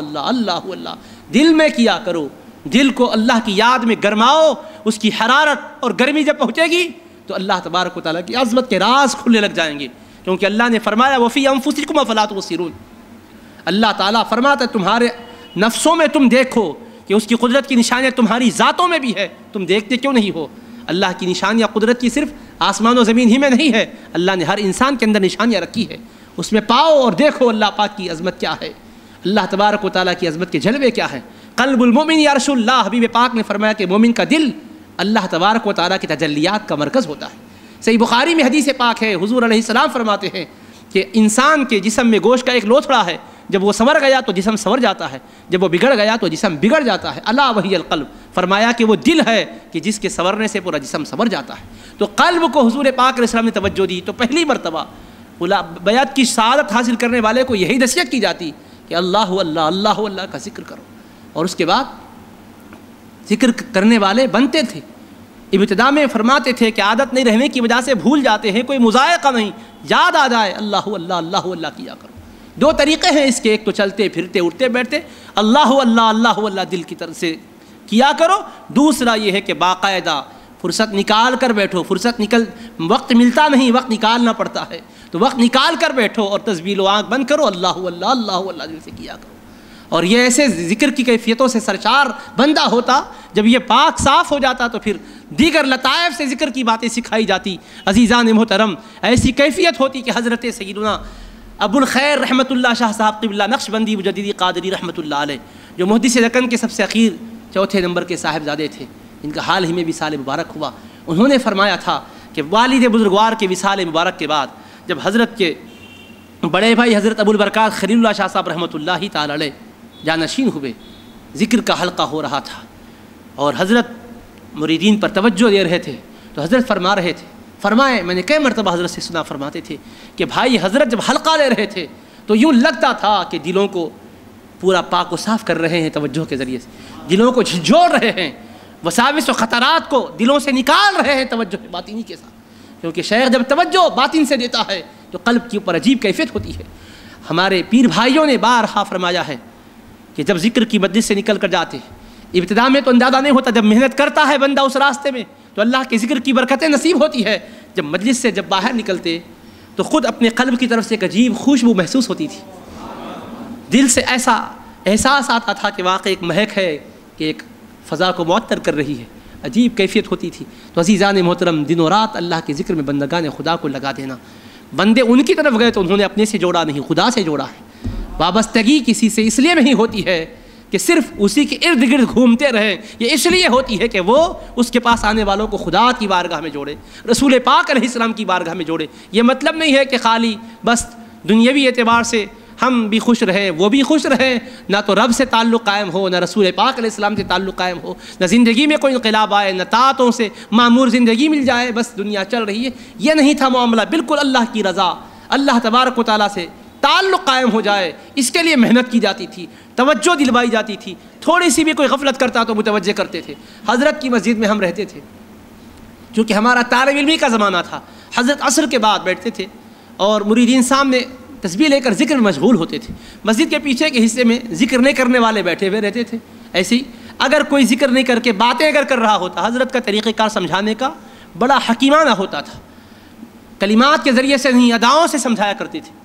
دل میں کیا کرو، دل کو اللہ کی یاد میں گرماؤ، اس کی حرارت اور گرمی جب پہنچے گی تو اللہ تبارک و تعالیٰ کی عظمت کے راز کھلنے لگ جائیں گے، کیونکہ اللہ نے فرمایا وَفِي أَنفُسِكُمْ أَفَلَا تُبْصِرُونَ۔ اللہ تعالیٰ فرماتا ہے تمہارے نفسوں میں تم دیکھو کہ اس کی قدرت کی نشانیاں تمہاری ذاتوں میں بھی ہے، تم دیکھتے کیوں نہیں ہو؟ اللہ کی نشانیاں قدرت کی صرف آسمان و زمین ہی میں نہیں ہے، اللہ نے ہر انسان کے اندر نشانیاں رکھی ہے، اس میں پاؤ اور دیکھو اللہ پاک کی عظمت کیا ہے، اللہ تبارک و تعالیٰ کی عظمت کے جلوے کیا ہیں۔ قلب المومن یا رسول اللہ، حبیب پاک نے فرمایا کہ مومن کا دل اللہ تبارک و تعالیٰ کی تجلیات کا مرکز ہوتا ہے۔ صحیح بخاری میں حدیث پاک ہے، حضور علیہ السلام فرماتے ہیں کہ انسان کے جسم میں گوشت کا ایک لوتھڑا ہے، جب وہ سنور گیا تو جسم سنور جاتا ہے، جب وہ بگڑ گیا تو جسم بگڑ جاتا ہے۔ الا وہی القلب، فرمایا کہ وہ دل ہے کہ جس کے سنورنے سے پورا جسم سنور جاتا ہے۔ تو قلب کو حضور پاک علیہ السلام نے توجہ دی، تو پہلی مرتبہ بیعت کی سعادت حاصل کرنے والے کو یہی نصیحت کی جاتی کہ اللہ کا ذکر کرو، اور اس کے بعد ذکر کرنے والے بنتے تھے۔ ابتدا میں فرماتے تھے کہ عادت نہیں رہنے کی وجہ سے بھول جاتے ہیں، کوئی مذائقہ نہیں، یاد آ جائے اللہ کیا کرو۔ 2 طریقے ہیں اس کے، ایک تو چلتے پھرتے اٹھتے بیٹھتے اللہ دل کی طرف سے کیا کرو، دوسرا یہ ہے کہ باقاعدہ فرصت نکال کر بیٹھو، وقت ملتا نہیں، وقت نکالنا پڑتا ہے، تو وقت نکال کر بیٹھو اور تسبیح و آنکھ بند کرو، اللہ دل سے کیا کرو۔ اور یہ ایسے ذکر کی کیفیتوں سے سرشار بندہ ہوتا، جب یہ پاک صاف ہو جاتا تو پھر دیگر لطائف سے ذکر کی باتیں سکھائی جاتی۔ عزیزان محترم ایسی کیفیت ہوتی کہ حضرت سیدنا ابو الخیر رحمۃ اللہ شاہ صاحب قبلہ نقشبندی مجددی قادری رحمۃ اللہ علیہ، جو محدث دکن کے سب سے اخیر 4تھے نمبر کے صاحبزادے تھے، ان کا حال ہی میں وصال مبارک ہوا، انہوں نے فرمایا تھا کہ والد بزرگوار کے وصال مبارک کے بعد جب حضرت کے بڑے بھائی حضرت ابو البرکات خلیل اللہ شاہ صاحب رحمۃ اللہ تعالی علیہ جانشین ہوئے، ذکر کا حلقہ ہو رہا تھا اور حضرت مریدین پر توجہ دے رہے تھے، تو حضرت فرما رہے تھے، فرمائے میں نے کئی مرتبہ حضرت سے سنا، فرماتے تھے کہ بھائی حضرت جب حلقہ لے رہے تھے تو یوں لگتا تھا کہ دلوں کو پورا پاک و صاف کر رہے ہیں، توجہ کے ذریعے سے دلوں کو جھنجھوڑ رہے ہیں، وساوس و خطرات کو دلوں سے نکال رہے ہیں توجہ باطنی کے ساتھ، کیونکہ شیخ جب توجہ باطن سے دیتا ہے تو قلب کے اوپر عجیب کیفیت ہوتی ہے۔ ہمارے پیر بھائیوں نے بارہا فرمایا ہے کہ جب ذکر کی مجلس سے نکل کر جاتے ابتدا میں تو اندازہ نہیں ہوتا، جب محنت کرتا ہے بندہ اس راستے میں تو اللہ کے ذکر کی برکتیں نصیب ہوتی ہے، جب مجلس سے جب باہر نکلتے تو خود اپنے قلب کی طرف سے ایک عجیب خوشبو محسوس ہوتی تھی، دل سے ایسا احساس آتا تھا کہ واقعی ایک مہک ہے کہ ایک فضا کو معطر کر رہی ہے، عجیب کیفیت ہوتی تھی۔ تو عزیزان محترم، دن و رات اللہ کے ذکر میں بندگان خدا کو لگا دینا۔ بندے ان کی طرف گئے تو انہوں نے اپنے سے جوڑا نہیں، خدا سے جوڑا ہے۔ وابستگی کسی سے اس لیے نہیں ہوتی ہے کہ صرف اسی کے ارد گرد گھومتے رہیں، یہ اس لیے ہوتی ہے کہ وہ اس کے پاس آنے والوں کو خدا کی بارگاہ میں جوڑے، رسول پاک علیہ السلام کی بارگاہ میں جوڑے۔ یہ مطلب نہیں ہے کہ خالی بس دنیاوی اعتبار سے ہم بھی خوش رہیں، وہ بھی خوش رہیں، نہ تو رب سے تعلق قائم ہو، نہ رسول پاک علیہ السلام سے تعلق قائم ہو، نہ زندگی میں کوئی انقلاب آئے، نہ طاعتوں سے معمور زندگی مل جائے، بس دنیا چل رہی ہے۔ یہ نہیں تھا معاملہ، بالکل اللہ کی رضا، اللہ تبارک و تعالیٰ سے تعلق قائم ہو جائے، اس کے لیے محنت کی جاتی تھی، توجہ دلوائی جاتی تھی، تھوڑی سی بھی کوئی غفلت کرتا تو متوجہ کرتے تھے۔ حضرت کی مسجد میں ہم رہتے تھے، چونکہ ہمارا طالب علمی کا زمانہ تھا، حضرت عصر کے بعد بیٹھتے تھے اور مریدین سامنے تسبیح لے کر ذکر میں مشغول ہوتے تھے، مسجد کے پیچھے کے حصے میں ذکر نہیں کرنے والے بیٹھے ہوئے رہتے تھے۔ ایسے ہی اگر کوئی ذکر نہیں کر کے باتیں اگر کر رہا ہوتا، حضرت کا طریقہ کار سمجھانے کا بڑا حکیمانہ ہوتا تھا، کلمات کے ذریعے سے نہیں، اداؤں سے سمجھایا کرتے تھے۔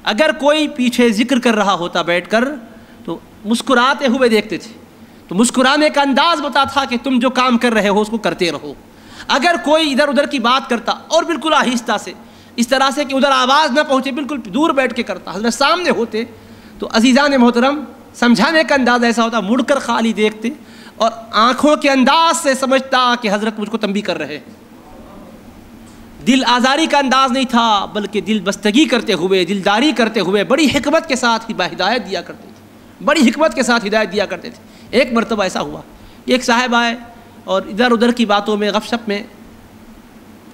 اگر کوئی پیچھے ذکر کر رہا ہوتا بیٹھ کر تو مسکراتے ہوئے دیکھتے تھے، تو مسکرانے کا انداز بتا تھا کہ تم جو کام کر رہے ہو اس کو کرتے رہو۔ اگر کوئی ادھر ادھر کی بات کرتا اور بالکل آہستہ سے، اس طرح سے کہ ادھر آواز نہ پہنچے، بالکل دور بیٹھ کے کرتا، حضرت سامنے ہوتے تو عزیزان محترم سمجھانے کا انداز ایسا ہوتا، مڑ کر خالی دیکھتے اور آنکھوں کے انداز سے سمجھتا کہ حضرت مجھ کو تنبیہ کر رہے ہیں۔ دل آزاری کا انداز نہیں تھا، بلکہ دل بستگی کرتے ہوئے، دلداری کرتے ہوئے بڑی حکمت کے ساتھ ہدایت دیا کرتے تھے، بڑی حکمت کے ساتھ ہدایت دیا کرتے تھے۔ ایک مرتبہ ایسا ہوا، ایک صاحب آئے اور ادھر ادھر کی باتوں میں، غف شپ میں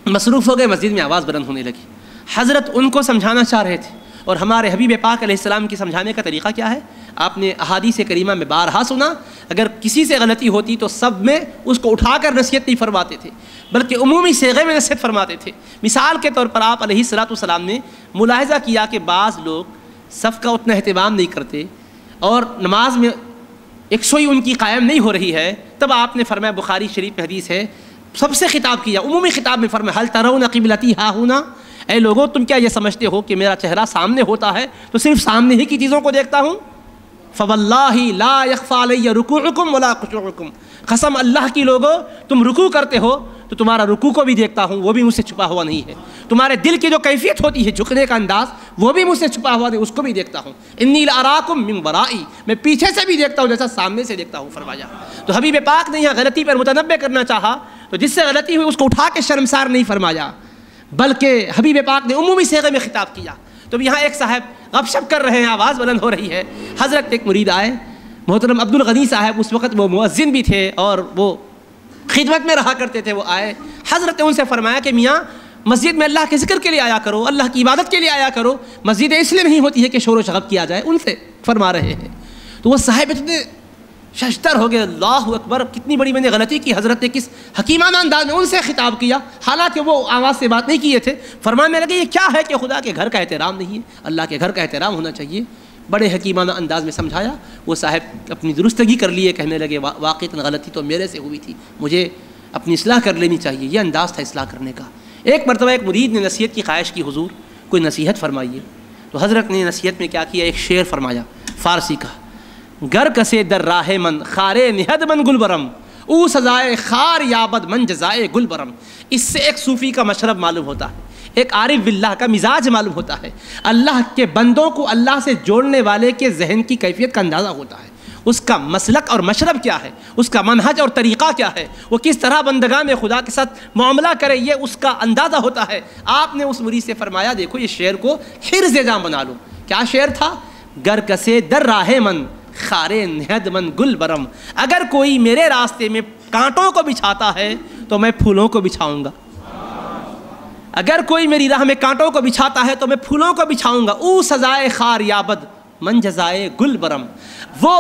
مصروف ہو گئے، مسجد میں آواز بلند ہونے لگی۔ حضرت ان کو سمجھانا چاہ رہے تھے، اور ہمارے حبیب پاک علیہ السلام کی سمجھانے کا طریقہ کیا ہے آپ نے احادیث کریمہ میں بارہا سنا، اگر کسی سے غلطی ہوتی تو سب میں اس کو اٹھا کر نصیحت نہیں فرماتے تھے، بلکہ عمومی صیغے میں نصیحت فرماتے تھے۔ مثال کے طور پر آپ علیہ السلام نے ملاحظہ کیا کہ بعض لوگ صف کا اتنا اہتمام نہیں کرتے اور نماز میں یکسوئی ان کی قائم نہیں ہو رہی ہے، تب آپ نے فرمایا، بخاری شریف میں حدیث ہے، سب سے خطاب کیا، عمومی خطاب میں فرمایا، هل ترون قبلتی ہا ہونا، اے لوگوں تم کیا یہ سمجھتے ہو کہ میرا چہرہ سامنے ہوتا ہے تو صرف سامنے ہی کی چیزوں کو دیکھتا ہوں؟ فواللہ لا یخفی علی رکوعکم ولا خشوعکم، قسم اللہ کی لوگوں تم رکوع کرتے ہو تو تمہارا رکوع کو بھی دیکھتا ہوں، وہ بھی مجھ سے چھپا ہوا نہیں ہے، تمہارے دل کی جو کیفیت ہوتی ہے جھکنے کا انداز، وہ بھی مجھ سے چھپا ہوا نہیں، اس کو بھی دیکھتا ہوں۔ انی لاراکم من ورائی، میں پیچھے سے بھی دیکھتا ہوں جیسا سامنے سے دیکھتا ہوں، فرمایا۔ تو حبیب پاک نے یہاں غلطی پر متنبہ کرنا چاہا، تو جس سے غلطی ہوئی اس کو اٹھا کے شرمسار نہیں فرمایا، بلکہ حبیب پاک نے عمومی صیغے میں خطاب کیا۔ تو یہاں ایک صاحب غپ شپ کر رہے ہیں، آواز بلند ہو رہی ہے، حضرت ایک مرید آئے، محترم عبد الغنی صاحب، اس وقت وہ مؤذن بھی تھے اور وہ خدمت میں رہا کرتے تھے، وہ آئے، حضرت نے ان سے فرمایا کہ میاں مسجد میں اللہ کے ذکر کے لیے آیا کرو، اللہ کی عبادت کے لیے آیا کرو، مسجد اس لیے نہیں ہوتی ہے کہ شور و شغب کیا جائے، ان سے فرما رہے ہیں۔ تو وہ صاحب اتنے ششتر ہو گئے، اللہ اکبر، کتنی بڑی میں نے غلطی کی، حضرت نے کس حکیمانہ انداز میں ان سے خطاب کیا، حالانکہ وہ آواز سے بات نہیں کیے تھے۔ فرمانے لگے یہ کیا ہے کہ خدا کے گھر کا احترام نہیں ہے، اللہ کے گھر کا احترام ہونا چاہیے۔ بڑے حکیمانہ انداز میں سمجھایا، وہ صاحب اپنی درستگی کر لیے، کہنے لگے واقعتاً غلطی تو میرے سے ہوئی تھی، مجھے اپنی اصلاح کر لینی چاہیے، یہ انداز تھا اصلاح کرنے کا۔ ایک مرتبہ ایک مرید نے نصیحت کی خواہش کی، حضور کوئی نصیحت فرمائیے، تو حضرت نے نصیحت میں کیا کیا، ایک شعر فرمایا فارسی کا، گر کسے در راہ من خارے نہد من گل برم، او سزائے خار یابد من جزائے گل برم۔ اس سے ایک صوفی کا مشرب معلوم ہوتا ہے، ایک عارف باللہ کا مزاج معلوم ہوتا ہے، اللہ کے بندوں کو اللہ سے جوڑنے والے کے ذہن کی کیفیت کا اندازہ ہوتا ہے، اس کا مسلک اور مشرب کیا ہے، اس کا منہج اور طریقہ کیا ہے، وہ کس طرح بندگان خدا کے ساتھ معاملہ کرے، یہ اس کا اندازہ ہوتا ہے۔ آپ نے اس مرید سے فرمایا دیکھو یہ شعر کو حرز جام بنا لو۔ کیا شعر تھا؟ گر کسے در راہ من خارے نہد من گل برم، اگر کوئی میرے راستے میں کانٹوں کو بچھاتا ہے تو میں پھولوں کو بچھاؤں گا، اگر کوئی میری راہ میں کانٹوں کو بچھاتا ہے تو میں پھولوں کو بچھاؤں گا، او سزائے خار یابد من جزائے گل برم، وہ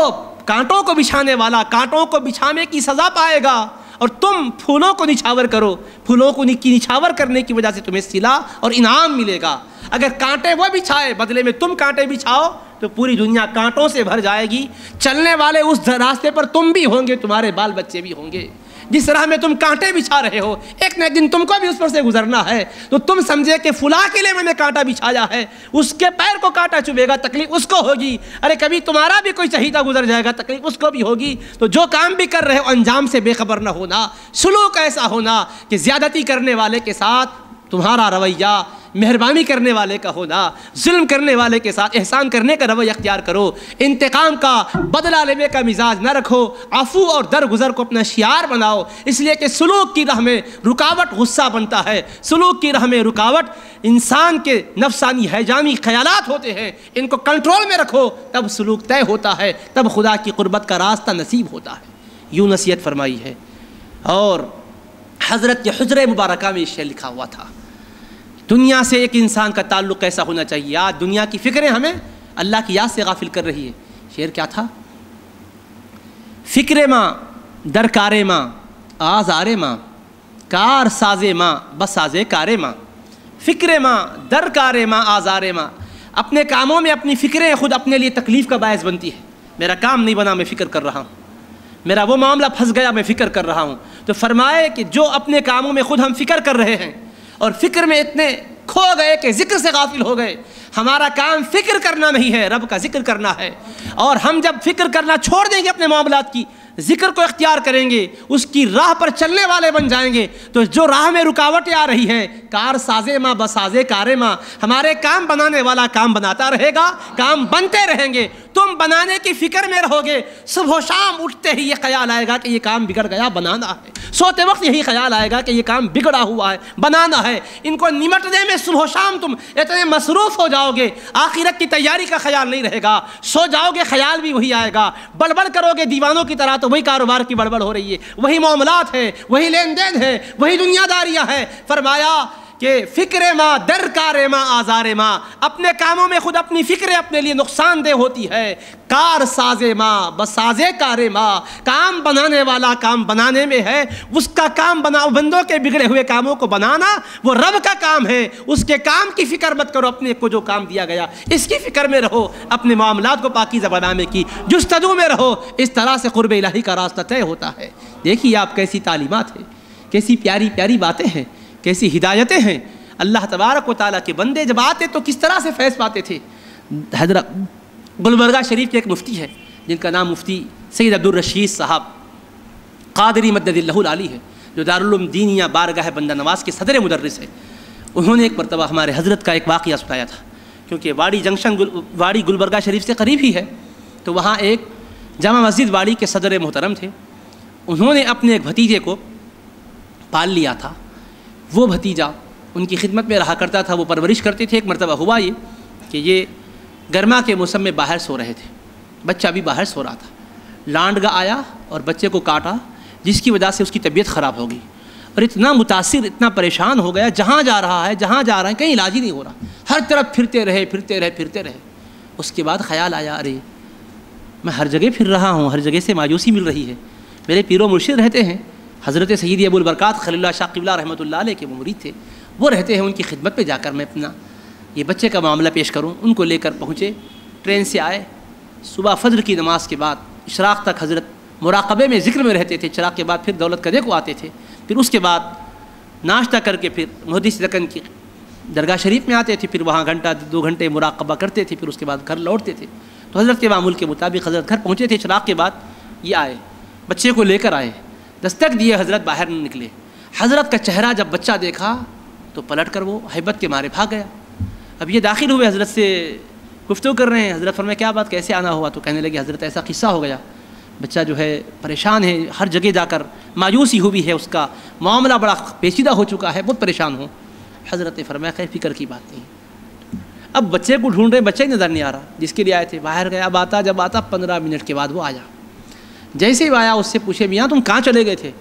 کانٹوں کو بچھانے والا کانٹوں کو بچھانے کی سزا پائے گا اور تم پھولوں کو نچھاور کرو، پھولوں کو نچھاور کرنے کی وجہ سے تمہیں صلہ اور انعام ملے گا۔ اگر کانٹے وہ بچھائے بدلے میں تم کانٹے بچھاؤ تو پوری دنیا کانٹوں سے بھر جائے گی، چلنے والے اس راستے پر تم بھی ہوں گے، تمہارے بال بچے بھی ہوں گے، جس راہ میں تم کانٹے بچھا رہے ہو ایک نہ ایک دن تم کو بھی اس پر سے گزرنا ہے، تو تم سمجھے کہ فلاں کے لیے میں نے کانٹا بچھایا ہے، اس کے پیر کو کانٹا چبھے گا، تکلیف اس کو ہوگی، ارے کبھی تمہارا بھی کوئی شہیدہ گزر جائے گا، تکلیف اس کو بھی ہوگی۔ تو جو کام بھی کر رہے ہو انجام سے بے خبر نہ ہونا، سلوک ایسا ہونا کہ زیادتی کرنے والے کے ساتھ تمہارا رویہ مہربانی کرنے والے کا ہونا، ظلم کرنے والے کے ساتھ احسان کرنے کا رویہ اختیار کرو، انتقام کا بدلہ لینے کا مزاج نہ رکھو، عفو اور درگزر کو اپنا شعار بناؤ، اس لیے کہ سلوک کی راہ میں رکاوٹ غصہ بنتا ہے، سلوک کی راہ میں رکاوٹ انسان کے نفسانی ہیجانی خیالات ہوتے ہیں، ان کو کنٹرول میں رکھو، تب سلوک طے ہوتا ہے، تب خدا کی قربت کا راستہ نصیب ہوتا ہے۔ یوں نصیحت فرمائی ہے۔ اور حضرت کے حجرہ مبارکہ میں یہ شعر لکھا ہوا تھا، دنیا سے ایک انسان کا تعلق کیسا ہونا چاہیے۔ آج دنیا کی فکریں ہمیں اللہ کی یاد سے غافل کر رہی ہے۔ شعر کیا تھا؟ فکر ماں درکار ماں آزار ماں کار ساز ماں بساز کار ماں، فکر ماں درکار ماں آزار ماں، اپنے کاموں میں اپنی فکریں خود اپنے لیے تکلیف کا باعث بنتی ہے۔ میرا کام نہیں بنا، میں فکر کر رہا ہوں، میرا وہ معاملہ پھنس گیا، میں فکر کر رہا ہوں۔ تو فرمائے کہ جو اپنے کاموں میں خود ہم فکر کر رہے ہیں اور فکر میں اتنے کھو گئے کہ ذکر سے غافل ہو گئے، ہمارا کام فکر کرنا نہیں ہے، رب کا ذکر کرنا ہے۔ اور ہم جب فکر کرنا چھوڑ دیں گے اپنے معاملات کی، ذکر کو اختیار کریں گے، اس کی راہ پر چلنے والے بن جائیں گے، تو جو راہ میں رکاوٹیں آ رہی ہیں، کار سازے ماں بسازے کارے ماں، ہمارے کام بنانے والا کام بناتا رہے گا، کام بنتے رہیں گے، تم بنانے کی فکر میں رہو گے، صبح و شام اٹھتے ہی یہ خیال آئے گا کہ یہ کام بگڑ گیا، بنانا ہے، سوتے وقت یہی خیال آئے گا کہ یہ کام بگڑا ہوا ہے، بنانا ہے۔ ان کو نمٹنے میں صبح و شام تم اتنے مصروف ہو جاؤ گے، آخرت کی تیاری کا خیال نہیں رہے گا، سو جاؤ گے خیال بھی وہی آئے گا، بڑبڑ کرو گے دیوانوں کی طرح، تو وہی کاروبار کی بڑبڑ ہو رہی ہے، وہی معاملات ہے، وہی لین دین ہے، وہی دنیا داریاں ہے۔ فرمایا کہ فکر ماں درکار ماں آزار ماں، اپنے کاموں میں خود اپنی فکریں اپنے لیے نقصان دہ ہوتی ہے۔ کار ساز ماں بسازے کار ماں، کام بنانے والا کام بنانے میں ہے، اس کا کام بناؤ، بندوں کے بگڑے ہوئے کاموں کو بنانا وہ رب کا کام ہے، اس کے کام کی فکر مت کرو، اپنے کو جو کام دیا گیا اس کی فکر میں رہو، اپنے معاملات کو پاکیزہ بنانے کی جستجو میں رہو، اس طرح سے قرب الہی کا راستہ طے ہوتا ہے۔ دیکھیے آپ کیسی تعلیمات ہیں، کیسی پیاری پیاری باتیں ہیں، کیسی ہدایتیں ہیں۔ اللہ تبارک و تعالیٰ کے بندے جب آتے تو کس طرح سے فیض پاتے تھے۔ حضرت گلبرگہ شریف کے ایک مفتی ہے جن کا نام مفتی سید عبدالرشید صاحب قادری مدد اللہ العالی ہے، جو دارالعلوم دینیہ بارگاہ بندہ نواز کے صدر مدرس ہے۔ انہوں نے ایک مرتبہ ہمارے حضرت کا ایک واقعہ سنایا تھا، کیونکہ واڑی جنکشن واڑی گلبرگہ شریف سے قریب ہی ہے، تو وہاں ایک جامع مسجد واڑی کے صدر محترم تھے، انہوں نے اپنے ایک بھتیجے کو پال لیا تھا۔ وہ بھتیجا ان کی خدمت میں رہا کرتا تھا، وہ پرورش کرتے تھے۔ ایک مرتبہ ہوا یہ کہ یہ گرما کے موسم میں باہر سو رہے تھے، بچہ بھی باہر سو رہا تھا، لانڈگا آیا اور بچے کو کاٹا، جس کی وجہ سے اس کی طبیعت خراب ہو گئی اور اتنا متاثر، اتنا پریشان ہو گیا، جہاں جا رہا ہے کہیں علاج ہی نہیں ہو رہا، ہر طرف پھرتے رہے۔ اس کے بعد خیال آیا، ارے میں ہر جگہ پھر رہا ہوں، ہر جگہ سے مایوسی مل رہی ہے، میرے پیر و مرشد رہتے ہیں حضرت سیدی ابو البرکات خلیل اللہ شاہ قبلہ رحمۃ اللہ علیہ کے مرید تھے، وہ رہتے ہیں، ان کی خدمت پہ جا کر میں اپنا یہ بچے کا معاملہ پیش کروں۔ ان کو لے کر پہنچے، ٹرین سے آئے، صبح فجر کی نماز کے بعد اشراق تک حضرت مراقبے میں ذکر میں رہتے تھے، چراغ کے بعد پھر دولت قدے کو آتے تھے، پھر اس کے بعد ناشتہ کر کے پھر محدث دکن کی درگاہ شریف میں آتے تھے، پھر وہاں گھنٹہ 2 گھنٹے مراقبہ کرتے تھے، پھر اس کے بعد گھر لوٹتے تھے۔ تو حضرت کے معمول کے مطابق حضرت گھر پہنچے تھے، چراغ کے بعد یہ آئے، بچے کو لے کر آئے، دستک دیے، حضرت باہر نکلے۔ حضرت کا چہرہ جب بچہ دیکھا تو پلٹ کر وہ ہیبت کے مارے بھاگ گیا۔ اب یہ داخل ہوئے، حضرت سے گفتگو کر رہے ہیں، حضرت فرمایا کیا بات، کیسے آنا ہوا؟ تو کہنے لگے حضرت ایسا قصہ ہو گیا، بچہ جو ہے پریشان ہے، ہر جگہ جا کر مایوسی ہوئی ہے، اس کا معاملہ بڑا پیچیدہ ہو چکا ہے، بہت پریشان ہوں۔ حضرت نے فرمایا خیر فکر کی بات نہیں۔ اب بچے کو ڈھونڈ رہے، بچہ ہی نظر نہیں آ رہا جس کے لیے آئے تھے، باہر گیا، جب آتا 15 منٹ کے بعد وہ آیا۔ جیسے ہی آیا اس سے پوچھے میاں تم کہاں چلے گئے تھے؟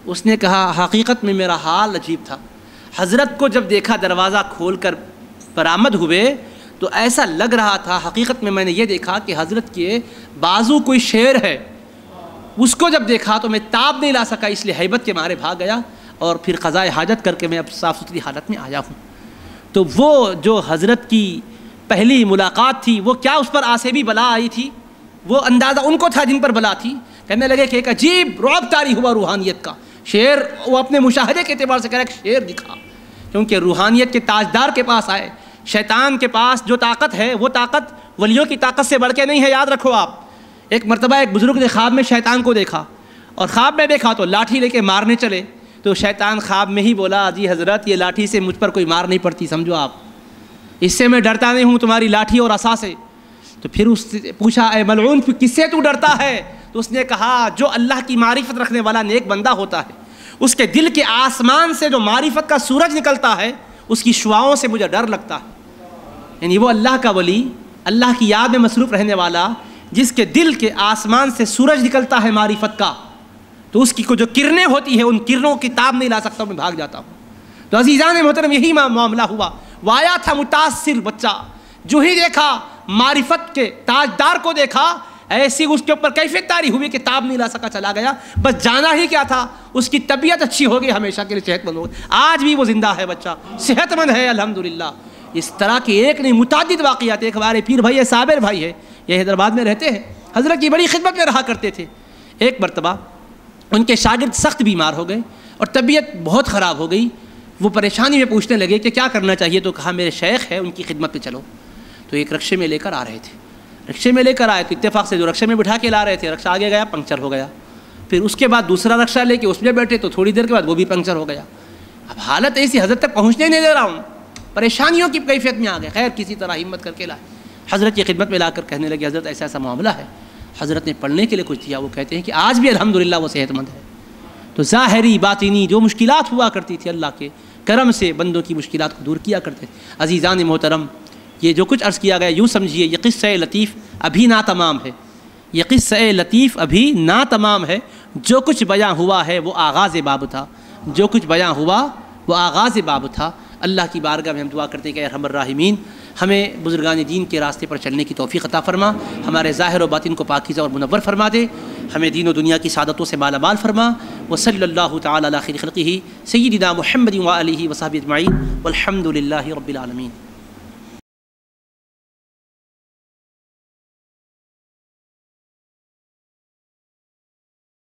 اس نے کہا حقیقت میں میرا حال عجیب تھا، حضرت کو جب دیکھا دروازہ کھول کر برآمد ہوئے تو ایسا لگ رہا تھا، حقیقت میں نے یہ دیکھا کہ حضرت کے بازو کوئی شیر ہے، اس کو جب دیکھا تو میں تاب نہیں لا سکا، اس لیے ہیبت کے مارے بھاگ گیا اور پھر قضاء حاجت کر کے میں اب صاف ستھری حالت میں آیا ہوں۔ تو وہ جو حضرت کی پہلی ملاقات تھی، وہ کیا اس پر آسیبی بلا آئی تھی، وہ اندازہ ان کو تھا جن پر بلا تھی۔ کہنے لگے کہ ایک عجیب رعب طاری ہوا روحانیت کا، شعر وہ اپنے مشاہدے کے اعتبار سے کہہ رہا ہے کہ شعر دکھا، کیونکہ روحانیت کے تاجدار کے پاس آئے. شیطان کے پاس جو طاقت ہے وہ طاقت ولیوں کی طاقت سے بڑھ کے نہیں ہے، یاد رکھو آپ. ایک مرتبہ ایک بزرگ نے خواب میں شیطان کو دیکھا، اور خواب میں دیکھا تو لاٹھی لے کے مارنے چلے. تو شیطان خواب میں ہی بولا جی حضرت یہ لاٹھی سے مجھ پر کوئی مار نہیں پڑتی، سمجھو آپ، اس سے میں ڈرتا نہیں ہوں تمہاری لاٹھی اور عصا سے. تو پھر اس سے پوچھا اے ملعون کس سے تو ڈرتا ہے؟ تو اس نے کہا جو اللہ کی معرفت رکھنے والا نیک بندہ ہوتا ہے اس کے دل کے آسمان سے جو معرفت کا سورج نکلتا ہے اس کی شعاعوں سے مجھے ڈر لگتا ہے. یعنی وہ اللہ کا ولی، اللہ کی یاد میں مصروف رہنے والا، جس کے دل کے آسمان سے سورج نکلتا ہے معرفت کا، تو اس کی جو کرنیں ہوتی ہیں ان کرنوں کی تاب نہیں لا سکتا، میں بھاگ جاتا ہوں. تو عزیزان محترم یہی معاملہ ہوا. وہ آیا تھا متاثر بچہ، جو ہی دیکھا معرفت کے تاجدار کو دیکھا، ایسی اس کے اوپر کیفیت طاری ہوئی کہ تاب نہیں لا سکا، چلا گیا. بس جانا ہی کیا تھا، اس کی طبیعت اچھی ہو گئی، ہمیشہ کے لیے صحت مند ہو گئی. آج بھی وہ زندہ ہے، بچہ صحت مند ہے الحمدللہ. اس طرح کے ایک نہیں متعدد واقعات. ایک ہمارے پیر بھائی ہے، صابر بھائی ہے، یہ حیدرآباد میں رہتے ہیں، حضرت کی بڑی خدمت میں رہا کرتے تھے. ایک مرتبہ ان کے شاگرد سخت بیمار ہو گئے اور طبیعت بہت خراب ہو گئی. وہ پریشانی میں پوچھنے لگے کہ کیا کرنا چاہیے. تو کہا میرے شیخ ہے ان کی خدمت میں چلو. تو ایک رکشے میں لے کر آ رہے تھے، رکشے میں لے کر آئے تو اتفاق سے جو رکشے میں بٹھا کے لا رہے تھے رکشہ آگے گیا، پنکچر ہو گیا. پھر اس کے بعد دوسرا رکشہ لے کے اس میں بیٹھے تو تھوڑی دیر کے بعد وہ بھی پنکچر ہو گیا. اب حالت ایسی حضرت تک پہنچنے نہیں دے رہا ہوں، پریشانیوں کی کیفیت میں آ گئے. خیر کسی طرح ہمت کر کے لائے، حضرت کی خدمت میں لا کر کہنے لگے حضرت ایسا ایسا معاملہ ہے. حضرت نے پڑھنے کے لیے کچھ دیا. وہ کہتے ہیں کہ آج بھی الحمدللہ وہ صحت مند ہے. تو ظاہری باطنی جو مشکلات ہوا کرتی تھی اللہ کے کرم سے بندوں کی مشکلات کو دور کیا کرتے تھے. عزیزان محترم یہ جو کچھ عرض کیا گیا یوں سمجھیے یہ قصہ لطیف ابھی ناتمام ہے. یہ قصہ لطیف ابھی ناتمام ہے. جو کچھ بیاں ہوا ہے وہ آغاز باب تھا، جو کچھ بیاں ہوا وہ آغاز باب تھا. اللہ کی بارگاہ میں ہم دعا کرتے ہیں کہ ارحم الراحمین ہمیں بزرگان دین کے راستے پر چلنے کی توفیق عطا فرما، ہمارے ظاہر و باطن کو پاکیزہ اور منور فرما دے، ہمیں دین و دنیا کی سعادتوں سے مالا مال فرما. وصلی اللہ تعالی علی خیر خلقہ سیدنا محمد و آلہ و صحبہ اجمعین والحمد للہ رب العالمین.